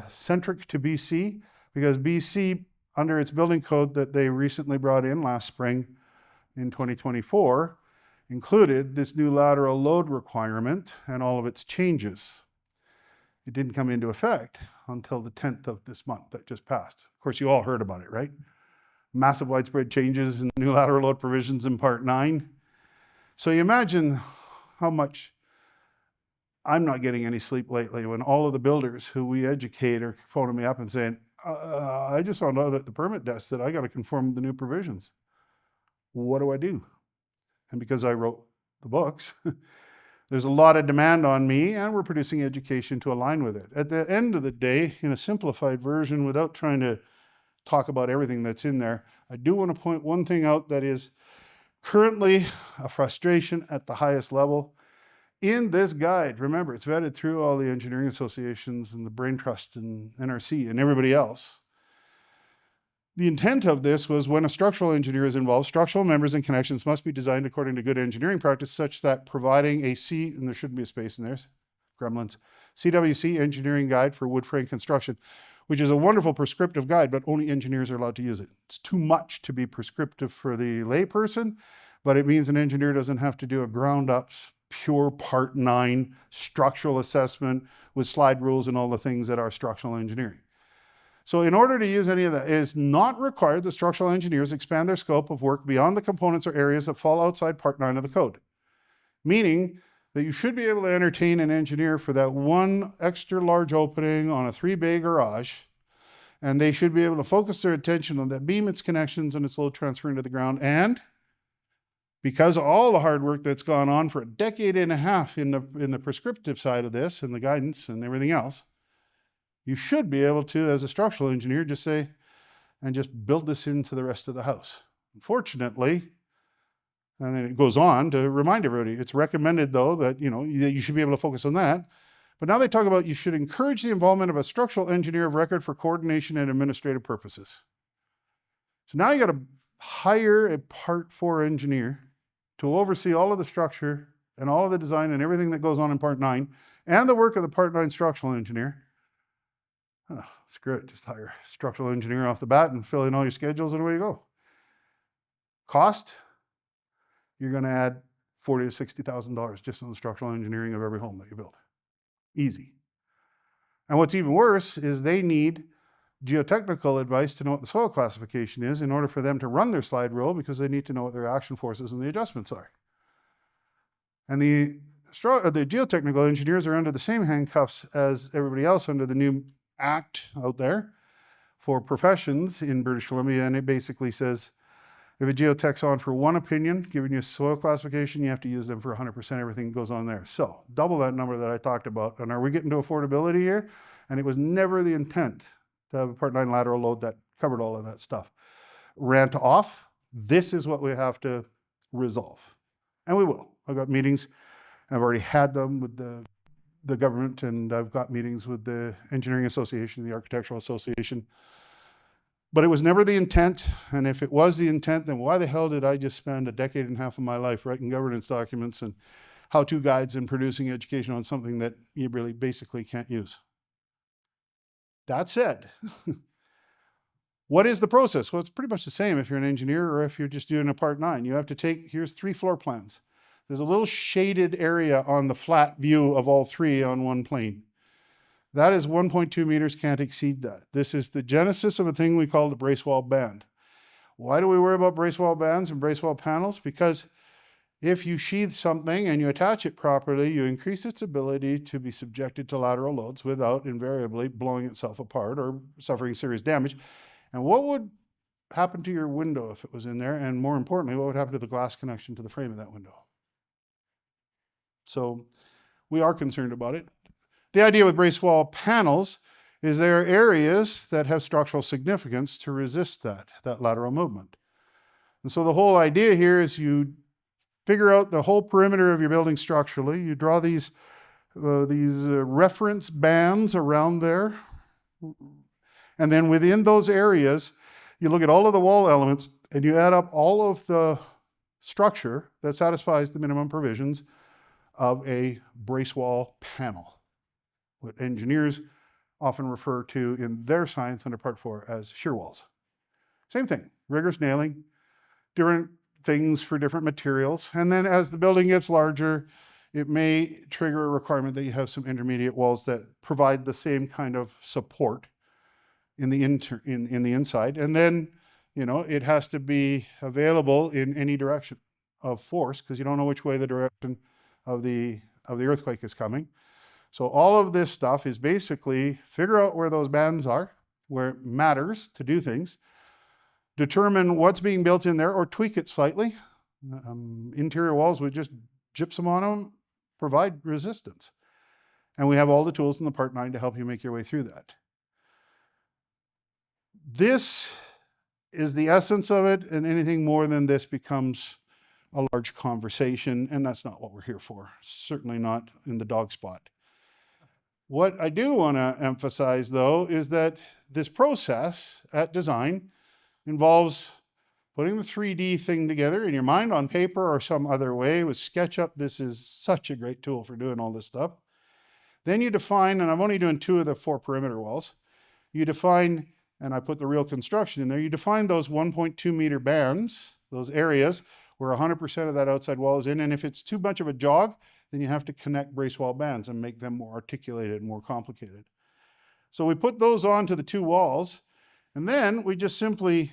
centric to BC, because BC, under its building code that they recently brought in last spring in 2024, included this new lateral load requirement and all of its changes. It didn't come into effect until the 10th of this month that just passed. Of course, you all heard about it, right? Massive widespread changes in new lateral load provisions in Part 9. So you imagine how much I'm not getting any sleep lately when all of the builders who we educate are phoning me up and saying, I just found out at the permit desk that I got to conform to the new provisions. What do I do? And because I wrote the books, there's a lot of demand on me, and we're producing education to align with it. At the end of the day, in a simplified version, without trying to talk about everything that's in there, I do want to point one thing out that is currently a frustration at the highest level. In this guide, remember, it's vetted through all the engineering associations and the Brain Trust and NRC and everybody else. The intent of this was when a structural engineer is involved, structural members and connections must be designed according to good engineering practice such that providing a and there shouldn't be a space in there, gremlins, CWC engineering guide for wood frame construction, which is a wonderful prescriptive guide, but only engineers are allowed to use it. It's too much to be prescriptive for the layperson, but it means an engineer doesn't have to do a ground up, pure Part 9 structural assessment with slide rules and all the things that are structural engineering. So in order to use any of that, it is not required that structural engineers expand their scope of work beyond the components or areas that fall outside Part 9 of the code. Meaning that you should be able to entertain an engineer for that one extra large opening on a 3-bay garage, and they should be able to focus their attention on that beam, its connections, and its load transfer into the ground. And because of all the hard work that's gone on for a decade and a half in the prescriptive side of this and the guidance and everything else, you should be able to, as a structural engineer, just say, and just build this into the rest of the house. Unfortunately, and then it goes on to remind everybody, it's recommended though that, you should be able to focus on that. But now they talk about you should encourage the involvement of a structural engineer of record for coordination and administrative purposes. So now you got to hire a Part 4 engineer to oversee all of the structure and all of the design and everything that goes on in Part 9 and the work of the Part 9 structural engineer. Oh, screw it, just hire a structural engineer off the bat and fill in all your schedules and away you go. Cost, you're going to add $40,000 to $60,000 just on the structural engineering of every home that you build. Easy. And what's even worse is they need geotechnical advice to know what the soil classification is in order for them to run their slide rule, because they need to know what their action forces and the adjustments are. And the geotechnical engineers are under the same handcuffs as everybody else under the new act out there for professions in British Columbia, and it basically says if a geotech's on for one opinion, giving you soil classification, you have to use them for 100% everything that goes on there. So double that number that I talked about. And are we getting to affordability here? And it was never the intent to have a Part 9 lateral load that covered all of that stuff. Rant off, this is what we have to resolve. And we will. I've got meetings. I've already had them with the government, and I've got meetings with the Engineering Association, the Architectural Association. But it was never the intent, and if it was the intent, then why the hell did I just spend a decade and a half of my life writing governance documents and how-to guides and producing education on something that you really basically can't use? That said, what is the process? Well, it's pretty much the same if you're an engineer or if you're just doing a Part 9. You have to take, here's 3 floor plans. There's a little shaded area on the flat view of all 3 on one plane. That is 1.2 meters, can't exceed that. This is the genesis of a thing we call the brace wall band. Why do we worry about brace wall bands and brace wall panels? Because If you sheathe something and you attach it properly, you increase its ability to be subjected to lateral loads without invariably blowing itself apart or suffering serious damage. And what would happen to your window if it was in there? And more importantly, what would happen to the glass connection to the frame of that window? So we are concerned about it. The idea with brace wall panels is there are areas that have structural significance to resist that lateral movement. And so the whole idea here is you figure out the whole perimeter of your building structurally. You draw these reference bands around there. And then within those areas, you look at all of the wall elements and you add up all of the structure that satisfies the minimum provisions of a brace wall panel, what engineers often refer to in their science under Part 4 as shear walls. Same thing, rigorous nailing, different things for different materials. And then as the building gets larger, it may trigger a requirement that you have some intermediate walls that provide the same kind of support in the inside. And then, it has to be available in any direction of force because you don't know which way the direction of the earthquake is coming. So all of this stuff is basically figure out where those bands are, where it matters to do things, determine what's being built in there or tweak it slightly. Interior walls with just gypsum on them provide resistance. And we have all the tools in the Part 9 to help you make your way through that. This is the essence of it, and anything more than this becomes a large conversation, and that's not what we're here for. Certainly not in the dog spot. What I do want to emphasize, though, is that this process at design involves putting the 3D thing together in your mind on paper or some other way. With SketchUp, this is such a great tool for doing all this stuff. Then you define, and I'm only doing 2 of the 4 perimeter walls. You define, and I put the real construction in there, you define those 1.2 meter bands, those areas where 100% of that outside wall is in. And if it's too much of a jog, then you have to connect brace wall bands and make them more articulated and more complicated. So we put those onto the 2 walls, and then we just simply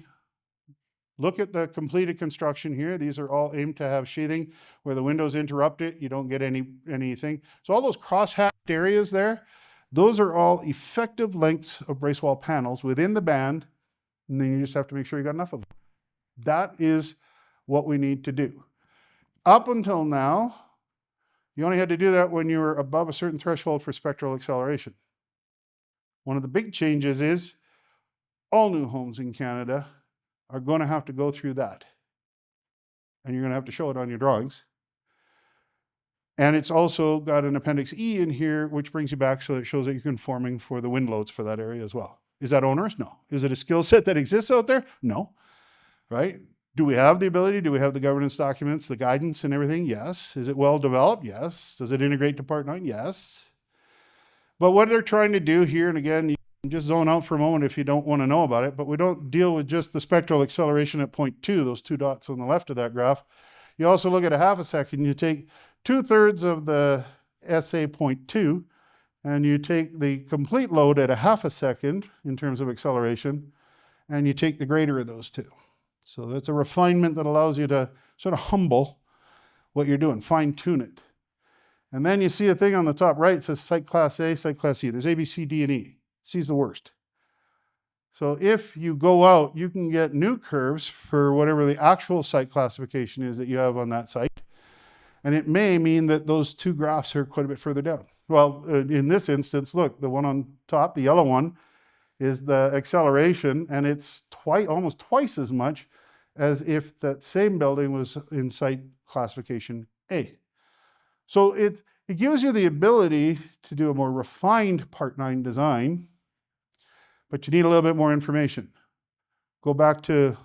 look at the completed construction here. These are all aimed to have sheathing where the windows interrupt it. You don't get anything. So all those cross-hatched areas there, those are all effective lengths of brace wall panels within the band, and then you just have to make sure you got enough of them. That is what we need to do. Up until now, you only had to do that when you were above a certain threshold for spectral acceleration. One of the big changes is all new homes in Canada are going to have to go through that. And you're going to have to show it on your drawings. And it's also got an Appendix E in here, which brings you back so it shows that you're conforming for the wind loads for that area as well. Is that onerous? No. Is it a skill set that exists out there? No. Right? Do we have the ability? Do we have the governance documents, the guidance and everything? Yes. Is it well developed? Yes. Does it integrate to Part 9? Yes. But what they're trying to do here, and again, you can just zone out for a moment if you don't want to know about it, but we don't deal with just the spectral acceleration at point 2, those 2 dots on the left of that graph. You also look at a half a second, you take 2/3 of the SA point 2, and you take the complete load at a half a second in terms of acceleration, and you take the greater of those 2. So that's a refinement that allows you to sort of humble what you're doing, fine tune it. And then you see a thing on the top right that says Site Class A, Site Class E. There's A, B, C, D, and E. C is the worst. So if you go out, you can get new curves for whatever the actual site classification is that you have on that site. And it may mean that those 2 graphs are quite a bit further down. Well, in this instance, look, the one on top, the yellow one, is the acceleration, and it's almost twice as much as if that same building was in site classification A. So it gives you the ability to do a more refined Part 9 design, but you need a little bit more information. Go back to a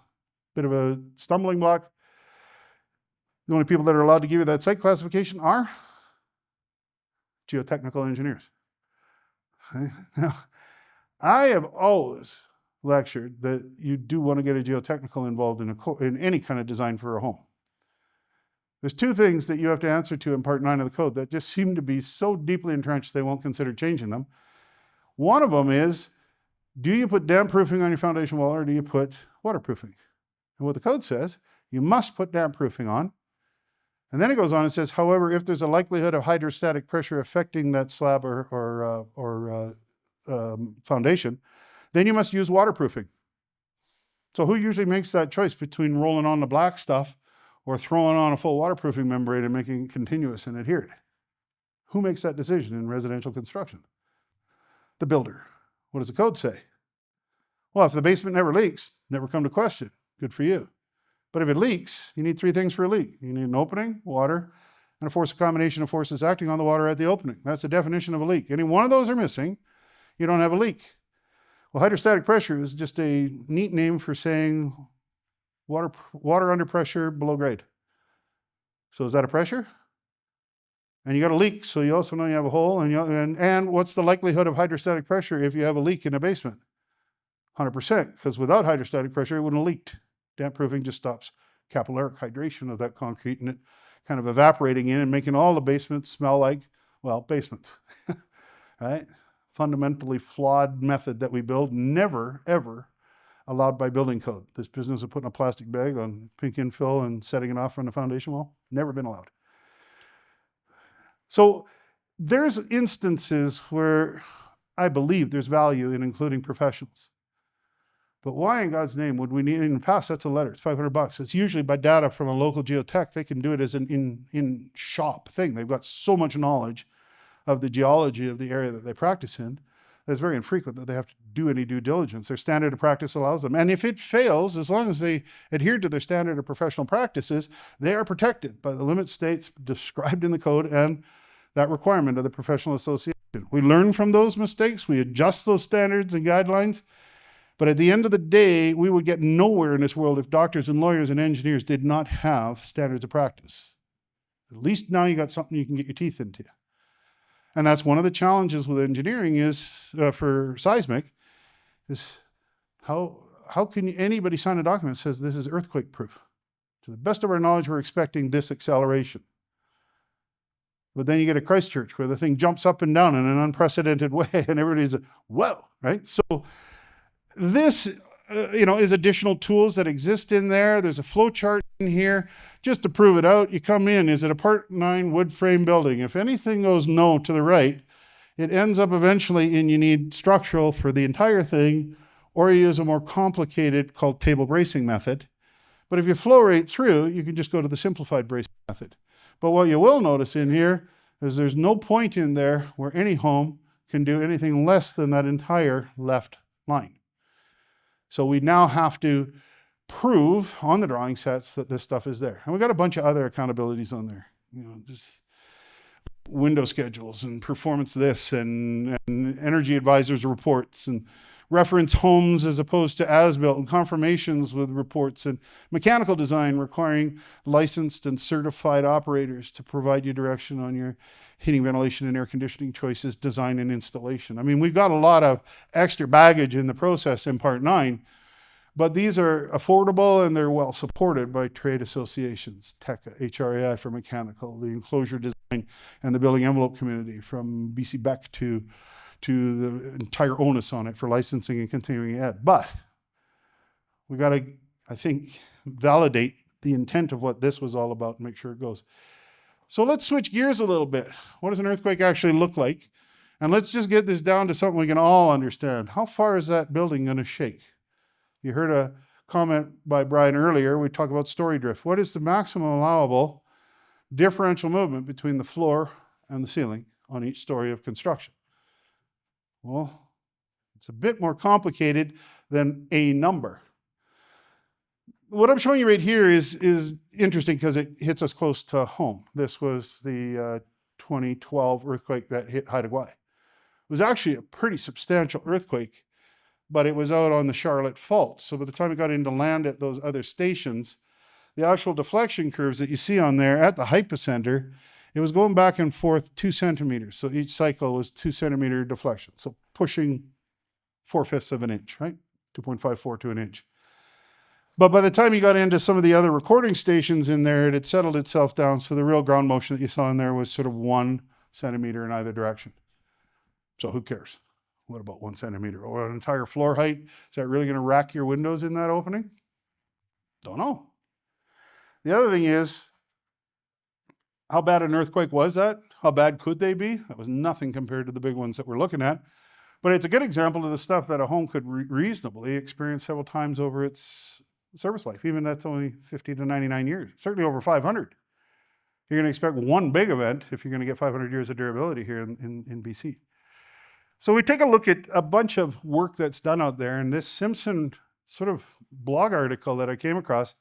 bit of a stumbling block. The only people that are allowed to give you that site classification are geotechnical engineers. Now, I have always lectured that you do want to get a geotechnical involved in any kind of design for a home. There's 2 things that you have to answer to in Part 9 of the code that just seem to be so deeply entrenched they won't consider changing them. One of them is, do you put damp proofing on your foundation wall or do you put waterproofing? And what the code says, you must put damp proofing on. And then it goes on and says, however, if there's a likelihood of hydrostatic pressure affecting that slab or foundation, then you must use waterproofing. So who usually makes that choice between rolling on the black stuff or throwing on a full waterproofing membrane and making it continuous and adhered? Who makes that decision in residential construction? The builder. What does the code say? Well, if the basement never leaks, never come to question. Good for you. But if it leaks, you need three things for a leak. You need an opening, water, and a force combination of forces acting on the water at the opening. That's the definition of a leak. Any one of those are missing, you don't have a leak. Well, hydrostatic pressure is just a neat name for saying water under pressure below grade. So is that a pressure? And you got a leak, so you also know you have a hole. And what's the likelihood of hydrostatic pressure if you have a leak in a basement? 100%, because without hydrostatic pressure, it wouldn't have leaked. Damp proofing just stops capillaric hydration of that concrete and it kind of evaporating in and making all the basements smell like, well, basements, right? Fundamentally flawed method that we build, never, ever allowed by building code. This business of putting a plastic bag on pink infill and setting it off from the foundation wall, never been allowed. So there's instances where I believe there's value in including professionals. But why in God's name would we need, in the past, that's a letter, it's $500. It's usually by data from a local geotech. They can do it as an in-shop thing. They've got so much knowledge of the geology of the area that they practice in. It's very infrequent that they have to do any due diligence. Their standard of practice allows them. And if it fails, as long as they adhere to their standard of professional practices, they are protected by the limit states described in the code and that requirement of the professional association. We learn from those mistakes. We adjust those standards and guidelines. But at the end of the day, we would get nowhere in this world if doctors and lawyers and engineers did not have standards of practice. At least now you got something you can get your teeth into. And that's one of the challenges with engineering is, for seismic, is how can anybody sign a document that says this is earthquake proof? To the best of our knowledge, we're expecting this acceleration. But then you get a Christchurch where the thing jumps up and down in an unprecedented way and everybody's, whoa, right? So this, is additional tools that exist in there. There's a flow chart in here. Just to prove it out, you come in, is it a Part 9 wood frame building? If anything goes no to the right, it ends up eventually in you need structural for the entire thing, or you use a more complicated called table bracing method. But if you flow right through, you can just go to the simplified bracing method. But what you will notice in here is there's no point in there where any home can do anything less than that entire left line. So we now have to prove on the drawing sets that this stuff is there. And we've got a bunch of other accountabilities on there. Just window schedules and performance this and energy advisors reports and reference homes as opposed to as-built and confirmations with reports and mechanical design requiring licensed and certified operators to provide you direction on your heating, ventilation, and air conditioning choices, design and installation. I mean, we've got a lot of extra baggage in the process in Part 9, but these are affordable and they're well supported by trade associations, TECA, HRAI for mechanical, the enclosure design, and the building envelope community from BC Beck to the entire onus on it for licensing and continuing ed. But we got to, I think, validate the intent of what this was all about and make sure it goes. So let's switch gears a little bit. What does an earthquake actually look like? And let's just get this down to something we can all understand. How far is that building going to shake? You heard a comment by Brian earlier. We talked about story drift. What is the maximum allowable differential movement between the floor and the ceiling on each story of construction? Well, it's a bit more complicated than a number. What I'm showing you right here is interesting because it hits us close to home. This was the 2012 earthquake that hit Haida Gwaii. It was actually a pretty substantial earthquake, but it was out on the Charlotte Fault. So by the time it got into land at those other stations, the actual deflection curves that you see on there at the hypocenter, it was going back and forth 2 centimeters. So each cycle was 2 centimeter deflection. So pushing 4/5 of an inch, right? 2.54 to an inch. But by the time you got into some of the other recording stations in there, it had settled itself down. So the real ground motion that you saw in there was sort of 1 centimeter in either direction. So who cares? What about 1 centimeter? Or an entire floor height? Is that really going to rack your windows in that opening? Don't know. The other thing is, How bad an earthquake was that? How bad could they be? That was nothing compared to the big ones that we're looking at. But it's a good example of the stuff that a home could reasonably experience several times over its service life. Even that's only 50 to 99 years, certainly over 500. You're going to expect one big event if you're going to get 500 years of durability here in BC. So we take a look at a bunch of work that's done out there, and this Simpson sort of blog article that I came across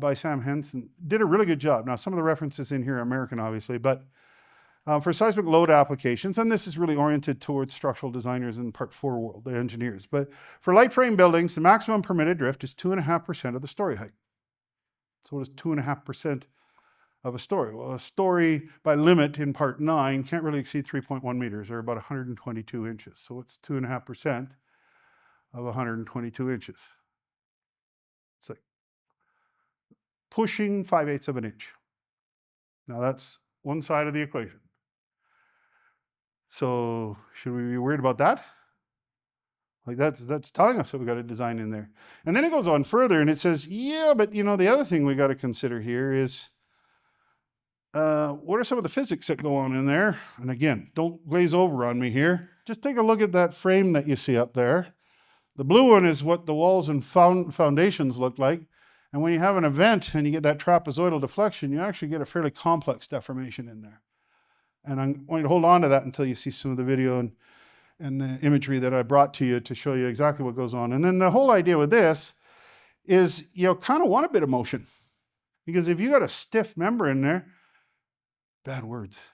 by Sam Henson did a really good job. Now, some of the references in here are American, obviously, but for seismic load applications, and this is really oriented towards structural designers in Part 4 world, the engineers. But for light frame buildings, the maximum permitted drift is 2.5% of the story height. So what is 2.5% of a story? Well, a story by limit in Part 9 can't really exceed 3.1 meters, or about 122 inches. So it's 2.5% of 122 inches. It's like pushing 5/8 of an inch. Now that's one side of the equation. So should we be worried about that? Like that's telling us that we got a design in there. And then it goes on further and it says, yeah, but you know, the other thing we got to consider here is what are some of the physics that go on in there? And again, don't glaze over on me here. Just take a look at that frame that you see up there. The blue one is what the walls and foundations look like. And when you have an event and you get that trapezoidal deflection, you actually get a fairly complex deformation in there. And I'm going to hold on to that until you see some of the video and the imagery that I brought to you to show you exactly what goes on. And then the whole idea with this is you kind of want a bit of motion. Because if you got a stiff member in there, bad words.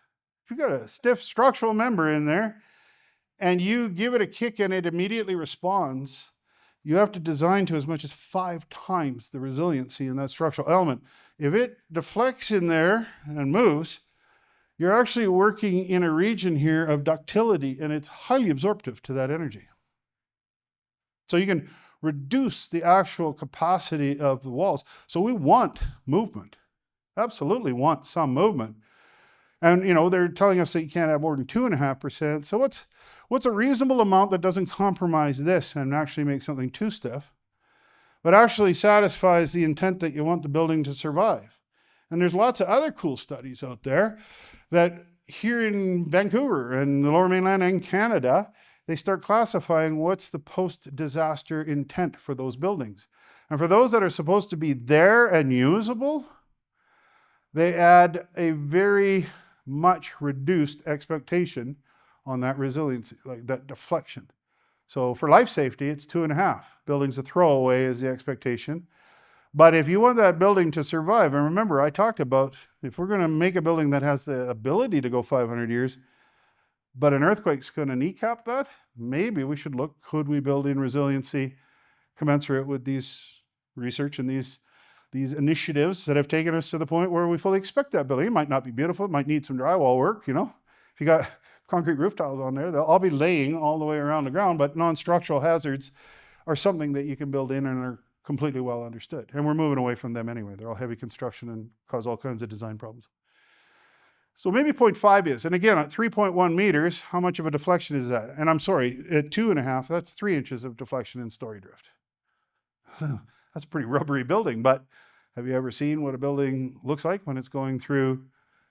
If you got a stiff structural member in there and you give it a kick and it immediately responds, you have to design to as much as 5 times the resiliency in that structural element. If it deflects in there and moves, you're actually working in a region here of ductility, and it's highly absorptive to that energy. So you can reduce the actual capacity of the walls. So we want movement, absolutely want some movement. And you know, they're telling us that you can't have more than 2.5%. So what's a reasonable amount that doesn't compromise this and actually make something too stiff, but actually satisfies the intent that you want the building to survive? And there's lots of other cool studies out there that here in Vancouver and the Lower Mainland and Canada, they start classifying what's the post-disaster intent for those buildings. And for those that are supposed to be there and usable, they add a very much reduced expectation on that resiliency, like that deflection. So for life safety, it's 2.5. Buildings a throwaway is the expectation. But if you want that building to survive, and remember, I talked about if we're going to make a building that has the ability to go 500 years, but an earthquake's going to kneecap that, maybe we should look, could we build in resiliency commensurate with these research and these initiatives that have taken us to the point where we fully expect that building. It might not be beautiful, it might need some drywall work, you know. If you got concrete roof tiles on there, they'll all be laying all the way around the ground, but non-structural hazards are something that you can build in and are completely well understood. And we're moving away from them anyway. They're all heavy construction and cause all kinds of design problems. So maybe 0.5 is, and again, at 3.1 meters, how much of a deflection is that? And I'm sorry, at 2.5, that's 3 inches of deflection in story drift. That's a pretty rubbery building, but have you ever seen what a building looks like when it's going through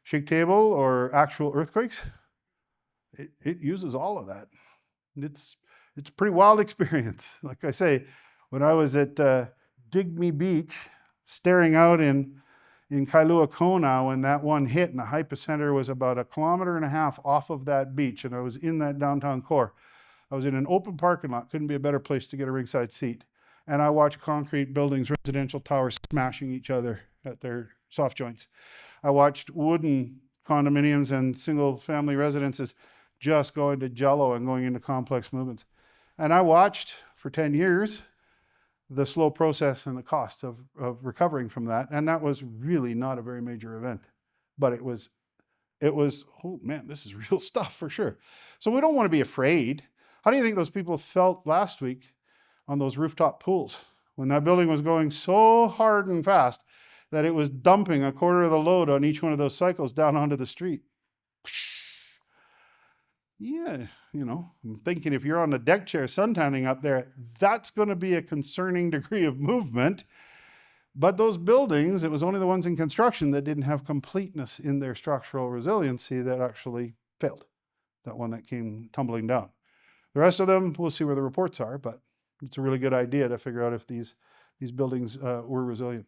shake table or actual earthquakes? It uses all of that. It's a pretty wild experience. Like I say, when I was at Digby Beach, staring out in Kailua Kona when that one hit and the hypocenter was about 1.5 kilometers off of that beach, and I was in that downtown core. I was in an open parking lot, couldn't be a better place to get a ringside seat. And I watched concrete buildings, residential towers smashing each other at their soft joints. I watched wooden condominiums and single family residences just going to jello and going into complex movements. And I watched for 10 years the slow process and the cost of recovering from that. And that was really not a very major event, but it was, oh man, this is real stuff for sure. So we don't want to be afraid. How do you think those people felt last week on those rooftop pools when that building was going so hard and fast that it was dumping 1/4 of the load on each one of those cycles down onto the street? Yeah, you know, I'm thinking if you're on a deck chair suntanning up there, that's going to be a concerning degree of movement. But those buildings, it was only the ones in construction that didn't have completeness in their structural resiliency that actually failed. That one that came tumbling down. The rest of them, we'll see where the reports are, but it's a really good idea to figure out if these buildings were resilient.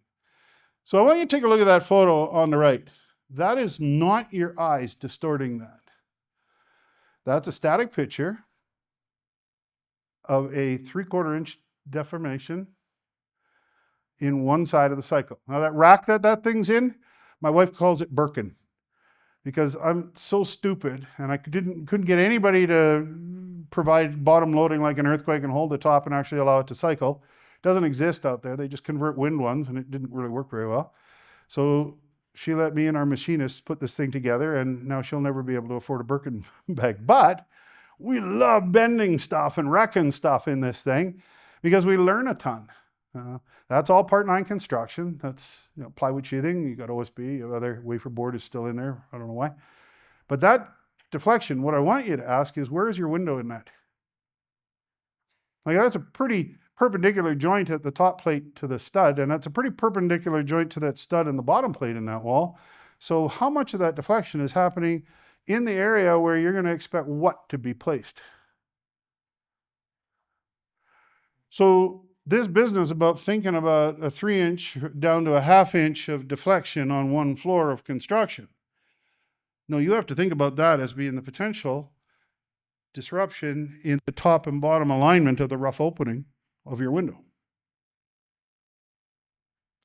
So I want you to take a look at that photo on the right. That is not your eyes distorting that. That's a static picture of a 3/4 inch deformation in one side of the cycle. Now that rack that thing's in, my wife calls it Birkin, because I'm so stupid and I couldn't get anybody to provide bottom loading like an earthquake and hold the top and actually allow it to cycle. It doesn't exist out there. They just convert wind ones and it didn't really work very well. So she let me and our machinist put this thing together, and now she'll never be able to afford a Birkin bag. But we love bending stuff and wrecking stuff in this thing because we learn a ton. That's all Part 9 construction. That's plywood sheathing. You got OSB. Your other wafer board is still in there. I don't know why. But that deflection, what I want you to ask is, where is your window in that? Like, that's a pretty perpendicular joint at the top plate to the stud, and that's a pretty perpendicular joint to that stud and the bottom plate in that wall. So how much of that deflection is happening in the area where you're going to expect what to be placed? So this business about thinking about a 3-inch down to a 1/2 inch of deflection on one floor of construction. No, you have to think about that as being the potential disruption in the top and bottom alignment of the rough opening of your window.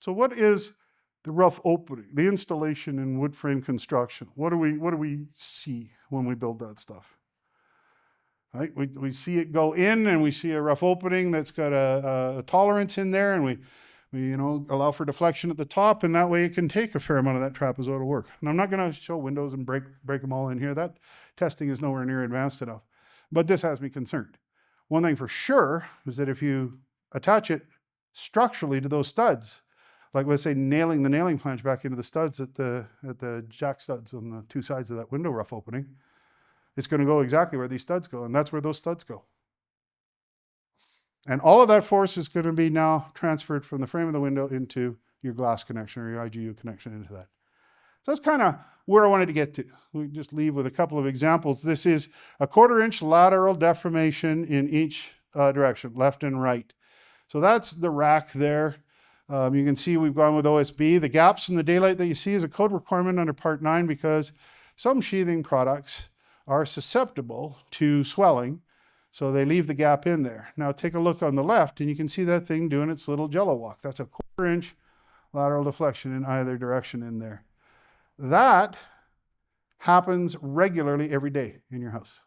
So what is the rough opening, the installation in wood frame construction? What do we see when we build that stuff? Right? We see it go in, and we see a rough opening that's got a tolerance in there, and we allow for deflection at the top, and that way it can take a fair amount of that trapezoidal work. And I'm not going to show windows and break them all in here. That testing is nowhere near advanced enough. But this has me concerned. One thing for sure is that if you attach it structurally to those studs, like let's say nailing the nailing flange back into the studs at the jack studs on the two sides of that window rough opening, it's going to go exactly where these studs go, and that's where those studs go. And all of that force is going to be now transferred from the frame of the window into your glass connection or your IGU connection into that. So that's kind of where I wanted to get to. We just leave with a couple of examples. This is a 1/4 inch lateral deformation in each direction, left and right. So that's the rack there. You can see we've gone with OSB. The gaps in the daylight that you see is a code requirement under Part 9 because some sheathing products are susceptible to swelling, so they leave the gap in there. Now take a look on the left, and you can see that thing doing its little jello walk. That's a 1/4 inch lateral deflection in either direction in there. That happens regularly every day in your house.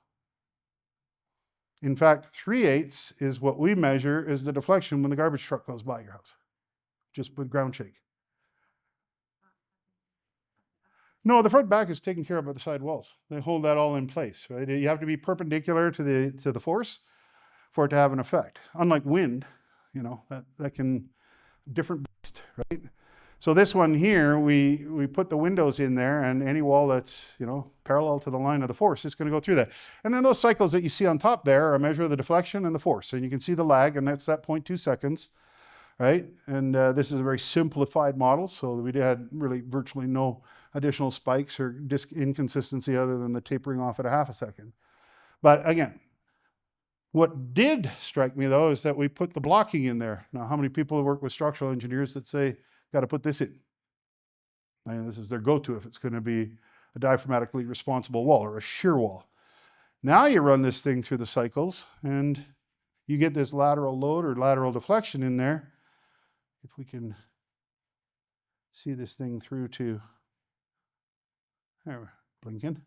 In fact, 3/8 is what we measure as the deflection when the garbage truck goes by your house, just with ground shake. No, the front back is taken care of by the side walls. They hold that all in place, right? You have to be perpendicular to the force for it to have an effect. Unlike wind, that can different beast, right? So this one here, we put the windows in there, and any wall that's parallel to the line of the force is going to go through that. And then those cycles that you see on top there are a measure of the deflection and the force, and you can see the lag, and that's that 0.2 seconds, right? And this is a very simplified model, so we had really virtually no additional spikes or disk inconsistency other than the tapering off at a 1/2 second. But again, what did strike me though is that we put the blocking in there. Now, how many people work with structural engineers that say, got to put this in? And this is their go-to if it's going to be a diaphragmatically responsible wall or a shear wall. Now you run this thing through the cycles and you get this lateral load or lateral deflection in there. If we can see this thing through to, there, blinking.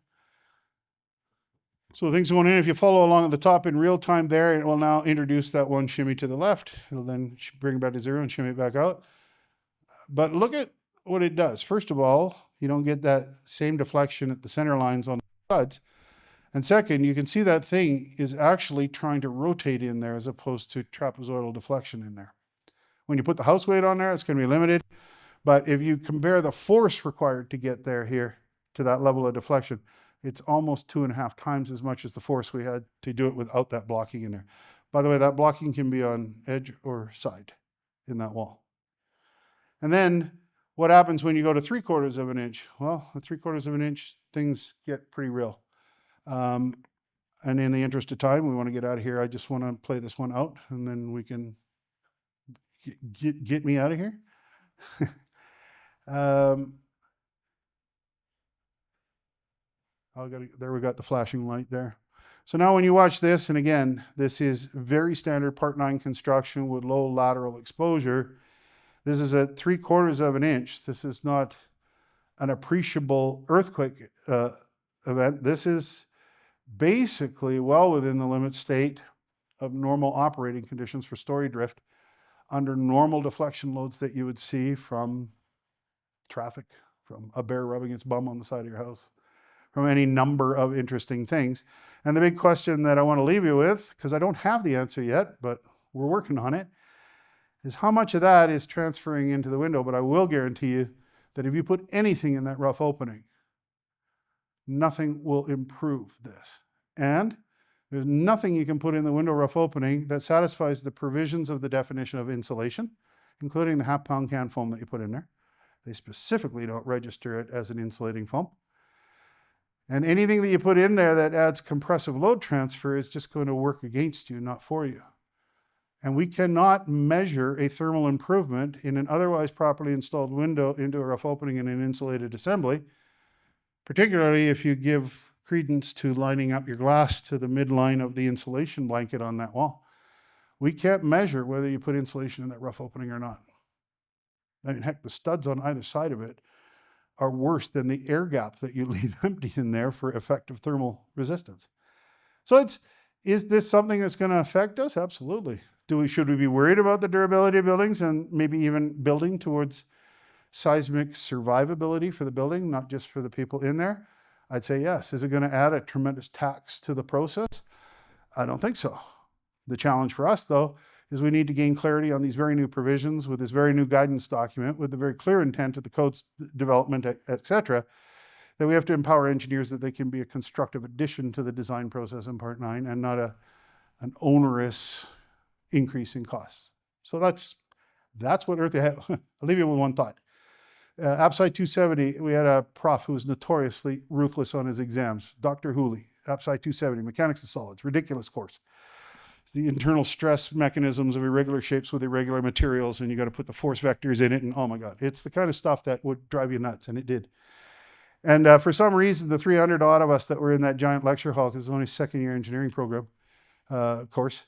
So things going in, if you follow along at the top in real time there, it will now introduce that one shimmy to the left. It'll then bring it back to 0 and shimmy it back out. But look at what it does. First of all, you don't get that same deflection at the center lines on the studs. And second, you can see that thing is actually trying to rotate in there as opposed to trapezoidal deflection in there. When you put the house weight on there, it's going to be limited. But if you compare the force required to get there here to that level of deflection, it's almost 2.5 times as much as the force we had to do it without that blocking in there. By the way, that blocking can be on edge or side in that wall. And then what happens when you go to 3/4 of an inch? Well, at 3/4 of an inch, things get pretty real. And in the interest of time, we want to get out of here. I just want to play this one out, and then we can get me out of here. There we got the flashing light there. So now when you watch this, and again, this is very standard Part 9 construction with low lateral exposure. This is at 3/4 of an inch. This is not an appreciable earthquake event. This is basically well within the limit state of normal operating conditions for story drift under normal deflection loads that you would see from traffic, from a bear rubbing its bum on the side of your house, from any number of interesting things. And the big question that I want to leave you with, because I don't have the answer yet, but we're working on it, is how much of that is transferring into the window. But I will guarantee you that if you put anything in that rough opening, nothing will improve this. And there's nothing you can put in the window rough opening that satisfies the provisions of the definition of insulation, including the half-pound can foam that you put in there. They specifically don't register it as an insulating foam. And anything that you put in there that adds compressive load transfer is just going to work against you, not for you. And we cannot measure a thermal improvement in an otherwise properly installed window into a rough opening in an insulated assembly, particularly if you give credence to lining up your glass to the midline of the insulation blanket on that wall. We can't measure whether you put insulation in that rough opening or not. I mean, heck, the studs on either side of it are worse than the air gap that you leave empty in there for effective thermal resistance. So is this something that's going to affect us? Absolutely. Should we be worried about the durability of buildings and maybe even building towards seismic survivability for the building, not just for the people in there? I'd say yes. Is it going to add a tremendous tax to the process? I don't think so. The challenge for us, though, is we need to gain clarity on these very new provisions with this very new guidance document, with the very clear intent of the code's development, et cetera, that we have to empower engineers that they can be a constructive addition to the design process in Part 9 and not an onerous increase in costs. So that's what I'll leave you with one thought. AppSci 270, we had a prof who was notoriously ruthless on his exams, Dr. Hooley, AppSci 270, Mechanics of Solids, ridiculous course. The internal stress mechanisms of irregular shapes with irregular materials, and you got to put the force vectors in it, and oh my God, it's the kind of stuff that would drive you nuts, and it did. And for some reason, the 300 odd of us that were in that giant lecture hall, because it's only a second-year engineering program course,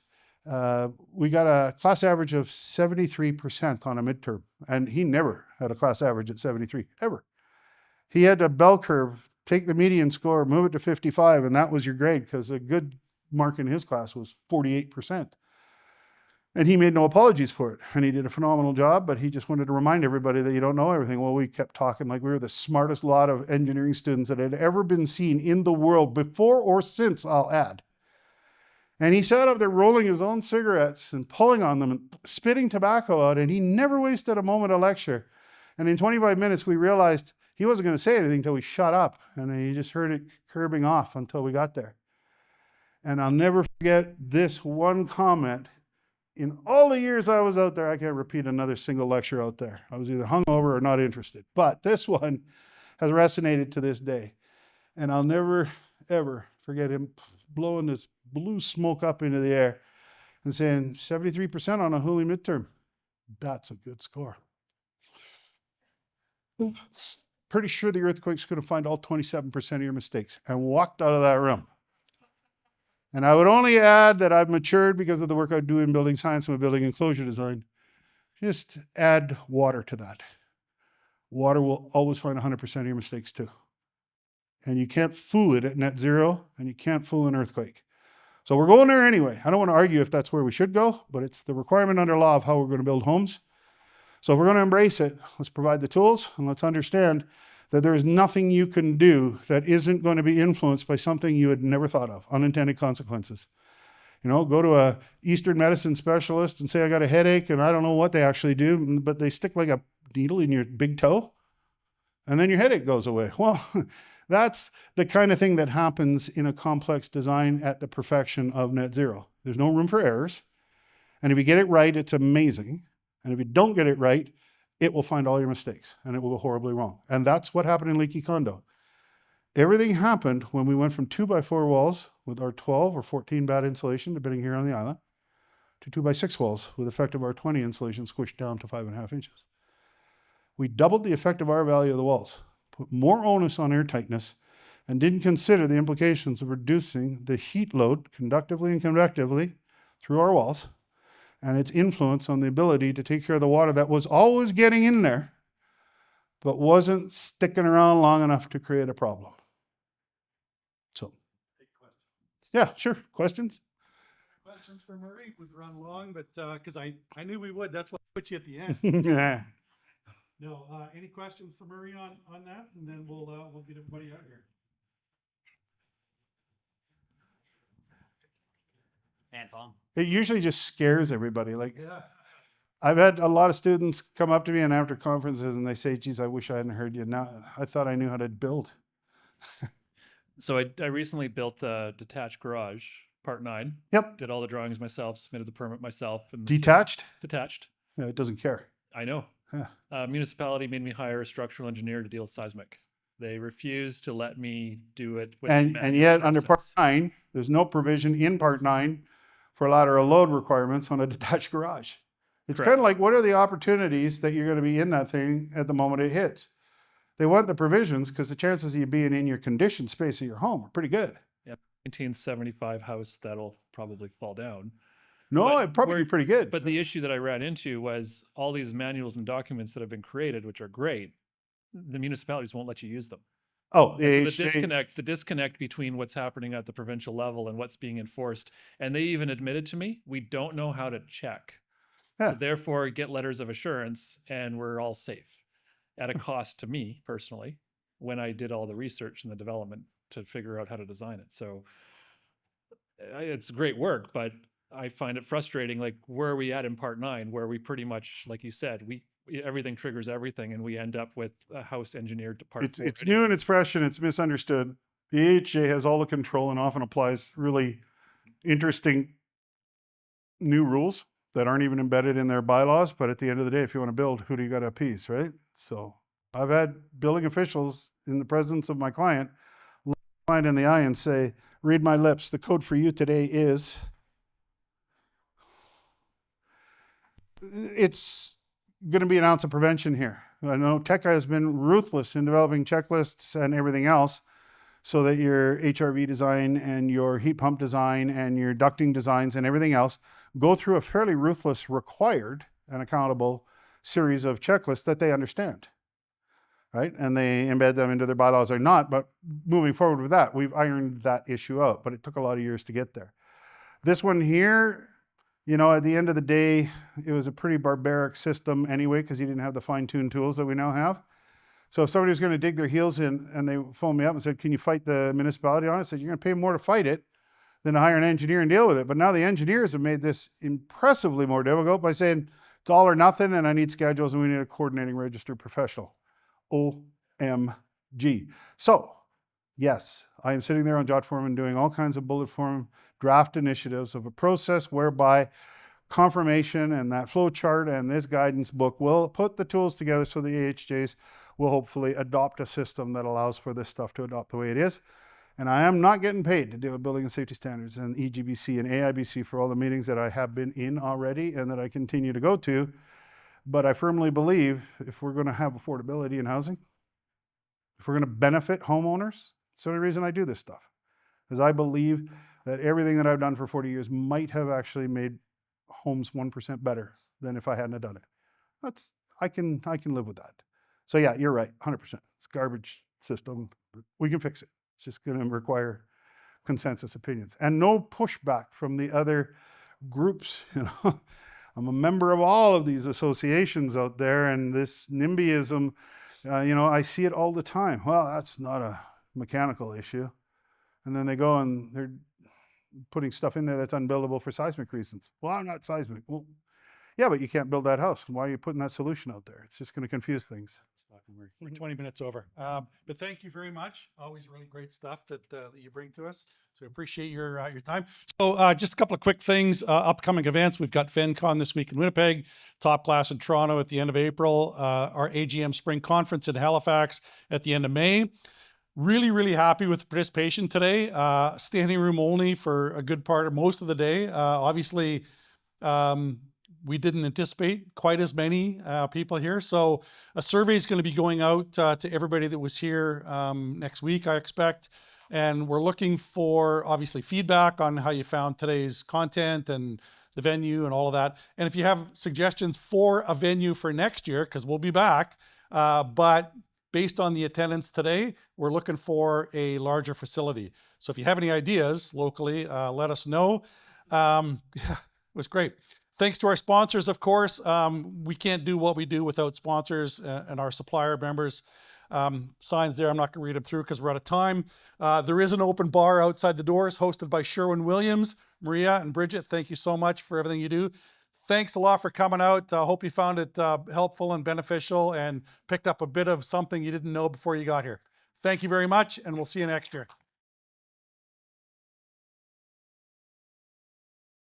we got a class average of 73% on a midterm, and he never had a class average at 73, ever. He had a bell curve, take the median score, move it to 55, and that was your grade, because a good mark in his class was 48%. And he made no apologies for it. And he did a phenomenal job, but he just wanted to remind everybody that you don't know everything. Well, we kept talking like we were the smartest lot of engineering students that had ever been seen in the world, before or since, I'll add. And he sat up there rolling his own cigarettes and pulling on them and spitting tobacco out, and he never wasted a moment of lecture. And in 25 minutes, we realized he wasn't going to say anything until we shut up, and he just heard it curbing off until we got there. And I'll never forget this one comment. In all the years I was out there, I can't repeat another single lecture out there. I was either hungover or not interested. But this one has resonated to this day. And I'll never, ever forget him blowing this blue smoke up into the air and saying, 73% on a Hooley midterm. That's a good score. Pretty sure the earthquake's going to find all 27% of your mistakes, and walked out of that room. And I would only add that I've matured because of the work I do in building science and building enclosure design. Just add water to that. Water will always find 100% of your mistakes too. And you can't fool it at net zero, and you can't fool an earthquake. So we're going there anyway. I don't want to argue if that's where we should go, but it's the requirement under law of how we're going to build homes. So if we're going to embrace it, let's provide the tools, and let's understand that there is nothing you can do that isn't going to be influenced by something you had never thought of, unintended consequences. You know, go to a Eastern medicine specialist and say, I got a headache, and I don't know what they actually do, but they stick like a needle in your big toe, and then your headache goes away. Well, that's the kind of thing that happens in a complex design at the perfection of net zero. There's no room for errors. And if you get it right, it's amazing. And if you don't get it right, it will find all your mistakes and it will go horribly wrong. And that's what happened in Leaky Condo. Everything happened when we went from 2x4 walls with our 12 or 14 batt insulation, depending here on the island, to 2x6 walls with effective R20 insulation squished down to 5.5 inches. We doubled the effective R value of the walls, put more onus on air tightness, and didn't consider the implications of reducing the heat load conductively and convectively through our walls and its influence on the ability to take care of the water that was always getting in there, but wasn't sticking around long enough to create a problem. So, yeah, sure. Questions? Questions for Murray? We've run long, but because I knew we would. That's why I put you at the end. No, any questions for Murray on that? And then we'll get everybody out here. And Tom. It usually just scares everybody. Like, Yeah. I've had a lot of students come up to me and after conferences and they say, geez, I wish I hadn't heard you. Now I thought I knew how to build. So I recently built a detached garage, part 9. Yep. Did all the drawings myself, submitted the permit myself. And Detached? Detached. Yeah, it doesn't care. I know. Yeah. Municipality made me hire a structural engineer to deal with seismic. They refused to let me do it. With And yet under part process. 9, there's no provision in part 9 for lateral load requirements on a detached garage. It's Correct. kind of like, what are the opportunities that you're going to be in that thing at the moment it hits? They want the provisions because the chances of you being in your conditioned space of your home are pretty good. 1975 house that'll probably fall down. No, But it'd probably be pretty good. But the issue that I ran into was all these manuals and documents that have been created, which are great. The municipalities won't let you use them. Oh, And the so the disconnect between what's happening at the provincial level and what's being enforced. And they even admitted to me, we don't know how to check. Yeah. So therefore get letters of assurance and we're all safe at a cost to me personally when I did all the research and the development to figure out how to design it. So it's great work, but I find it frustrating. Like, where are we at in part 9, where we pretty much, like you said, everything triggers everything and we end up with a house engineered to part 4. It's new and it's fresh and it's misunderstood. The AHJ has all the control and often applies really interesting new rules that aren't even embedded in their bylaws. But at the end of the day, if you want to build, who do you got to appease, right? So I've had building officials in the presence of my client look my client in the eye and say, read my lips. The code for you today is, it's going to be an ounce of prevention here. I know TECA has been ruthless in developing checklists and everything else so that your HRV design and your heat pump design and your ducting designs and everything else go through a fairly ruthless, required and accountable series of checklists that they understand, right? And they embed them into their bylaws or not, but moving forward with that, we've ironed that issue out, but it took a lot of years to get there. This one here, you know, at the end of the day, it was a pretty barbaric system anyway, because you didn't have the fine-tuned tools that we now have. So if somebody was going to dig their heels in and they phoned me up and said, can you fight the municipality on it? I said, you're going to pay more to fight it than to hire an engineer and deal with it. But now the engineers have made this impressively more difficult by saying it's all or nothing and I need schedules and we need a coordinating registered professional. OMG. So yes, I am sitting there on jot form and doing all kinds of bullet form draft initiatives of a process whereby confirmation and that flow chart and this guidance book will put the tools together so the AHJs will hopefully adopt a system that allows for this stuff to adopt the way it is. And I am not getting paid to deal with building and safety standards and EGBC and AIBC for all the meetings that I have been in already and that I continue to go to. But I firmly believe if we're going to have affordability in housing, if we're going to benefit homeowners, it's the only reason I do this stuff. Is I believe that everything that I've done for 40 years might have actually made homes 1% better than if I hadn't have done it. I can live with that. So yeah, you're right, 100%. It's a garbage system, but we can fix it. It's just going to require consensus opinions and no pushback from the other groups. You know, I'm a member of all of these associations out there, and this NIMBYism, you know, I see it all the time. Well, that's not a mechanical issue. And then they go and they're putting stuff in there that's unbuildable for seismic reasons. Well, I'm not seismic. Well, Yeah, but you can't build that house. Why are you putting that solution out there? It's just going to confuse things. We're 20 minutes over. But thank you very much. Always really great stuff that you bring to us. So appreciate your time. So just a couple of quick things. Upcoming events. We've got FenCon this week in Winnipeg, Top Class in Toronto at the end of April, our AGM Spring Conference in Halifax at the end of May. Really, really happy with the participation today. Standing room only for a good part of most of the day. Obviously, we didn't anticipate quite as many people here. So a survey is going to be going out to everybody that was here next week, I expect. And we're looking for, obviously, feedback on how you found today's content and the venue and all of that. And if you have suggestions for a venue for next year, because we'll be back, but based on the attendance today, we're looking for a larger facility. So if you have any ideas locally, let us know. It was great. Thanks to our sponsors, of course. We can't do what we do without sponsors and our supplier members. Signs there, I'm not going to read them through because we're out of time. There is an open bar outside the doors hosted by Sherwin-Williams. Maria and Bridget, thank you so much for everything you do. Thanks a lot for coming out. I hope you found it helpful and beneficial and picked up a bit of something you didn't know before you got here. Thank you very much, and we'll see you next year.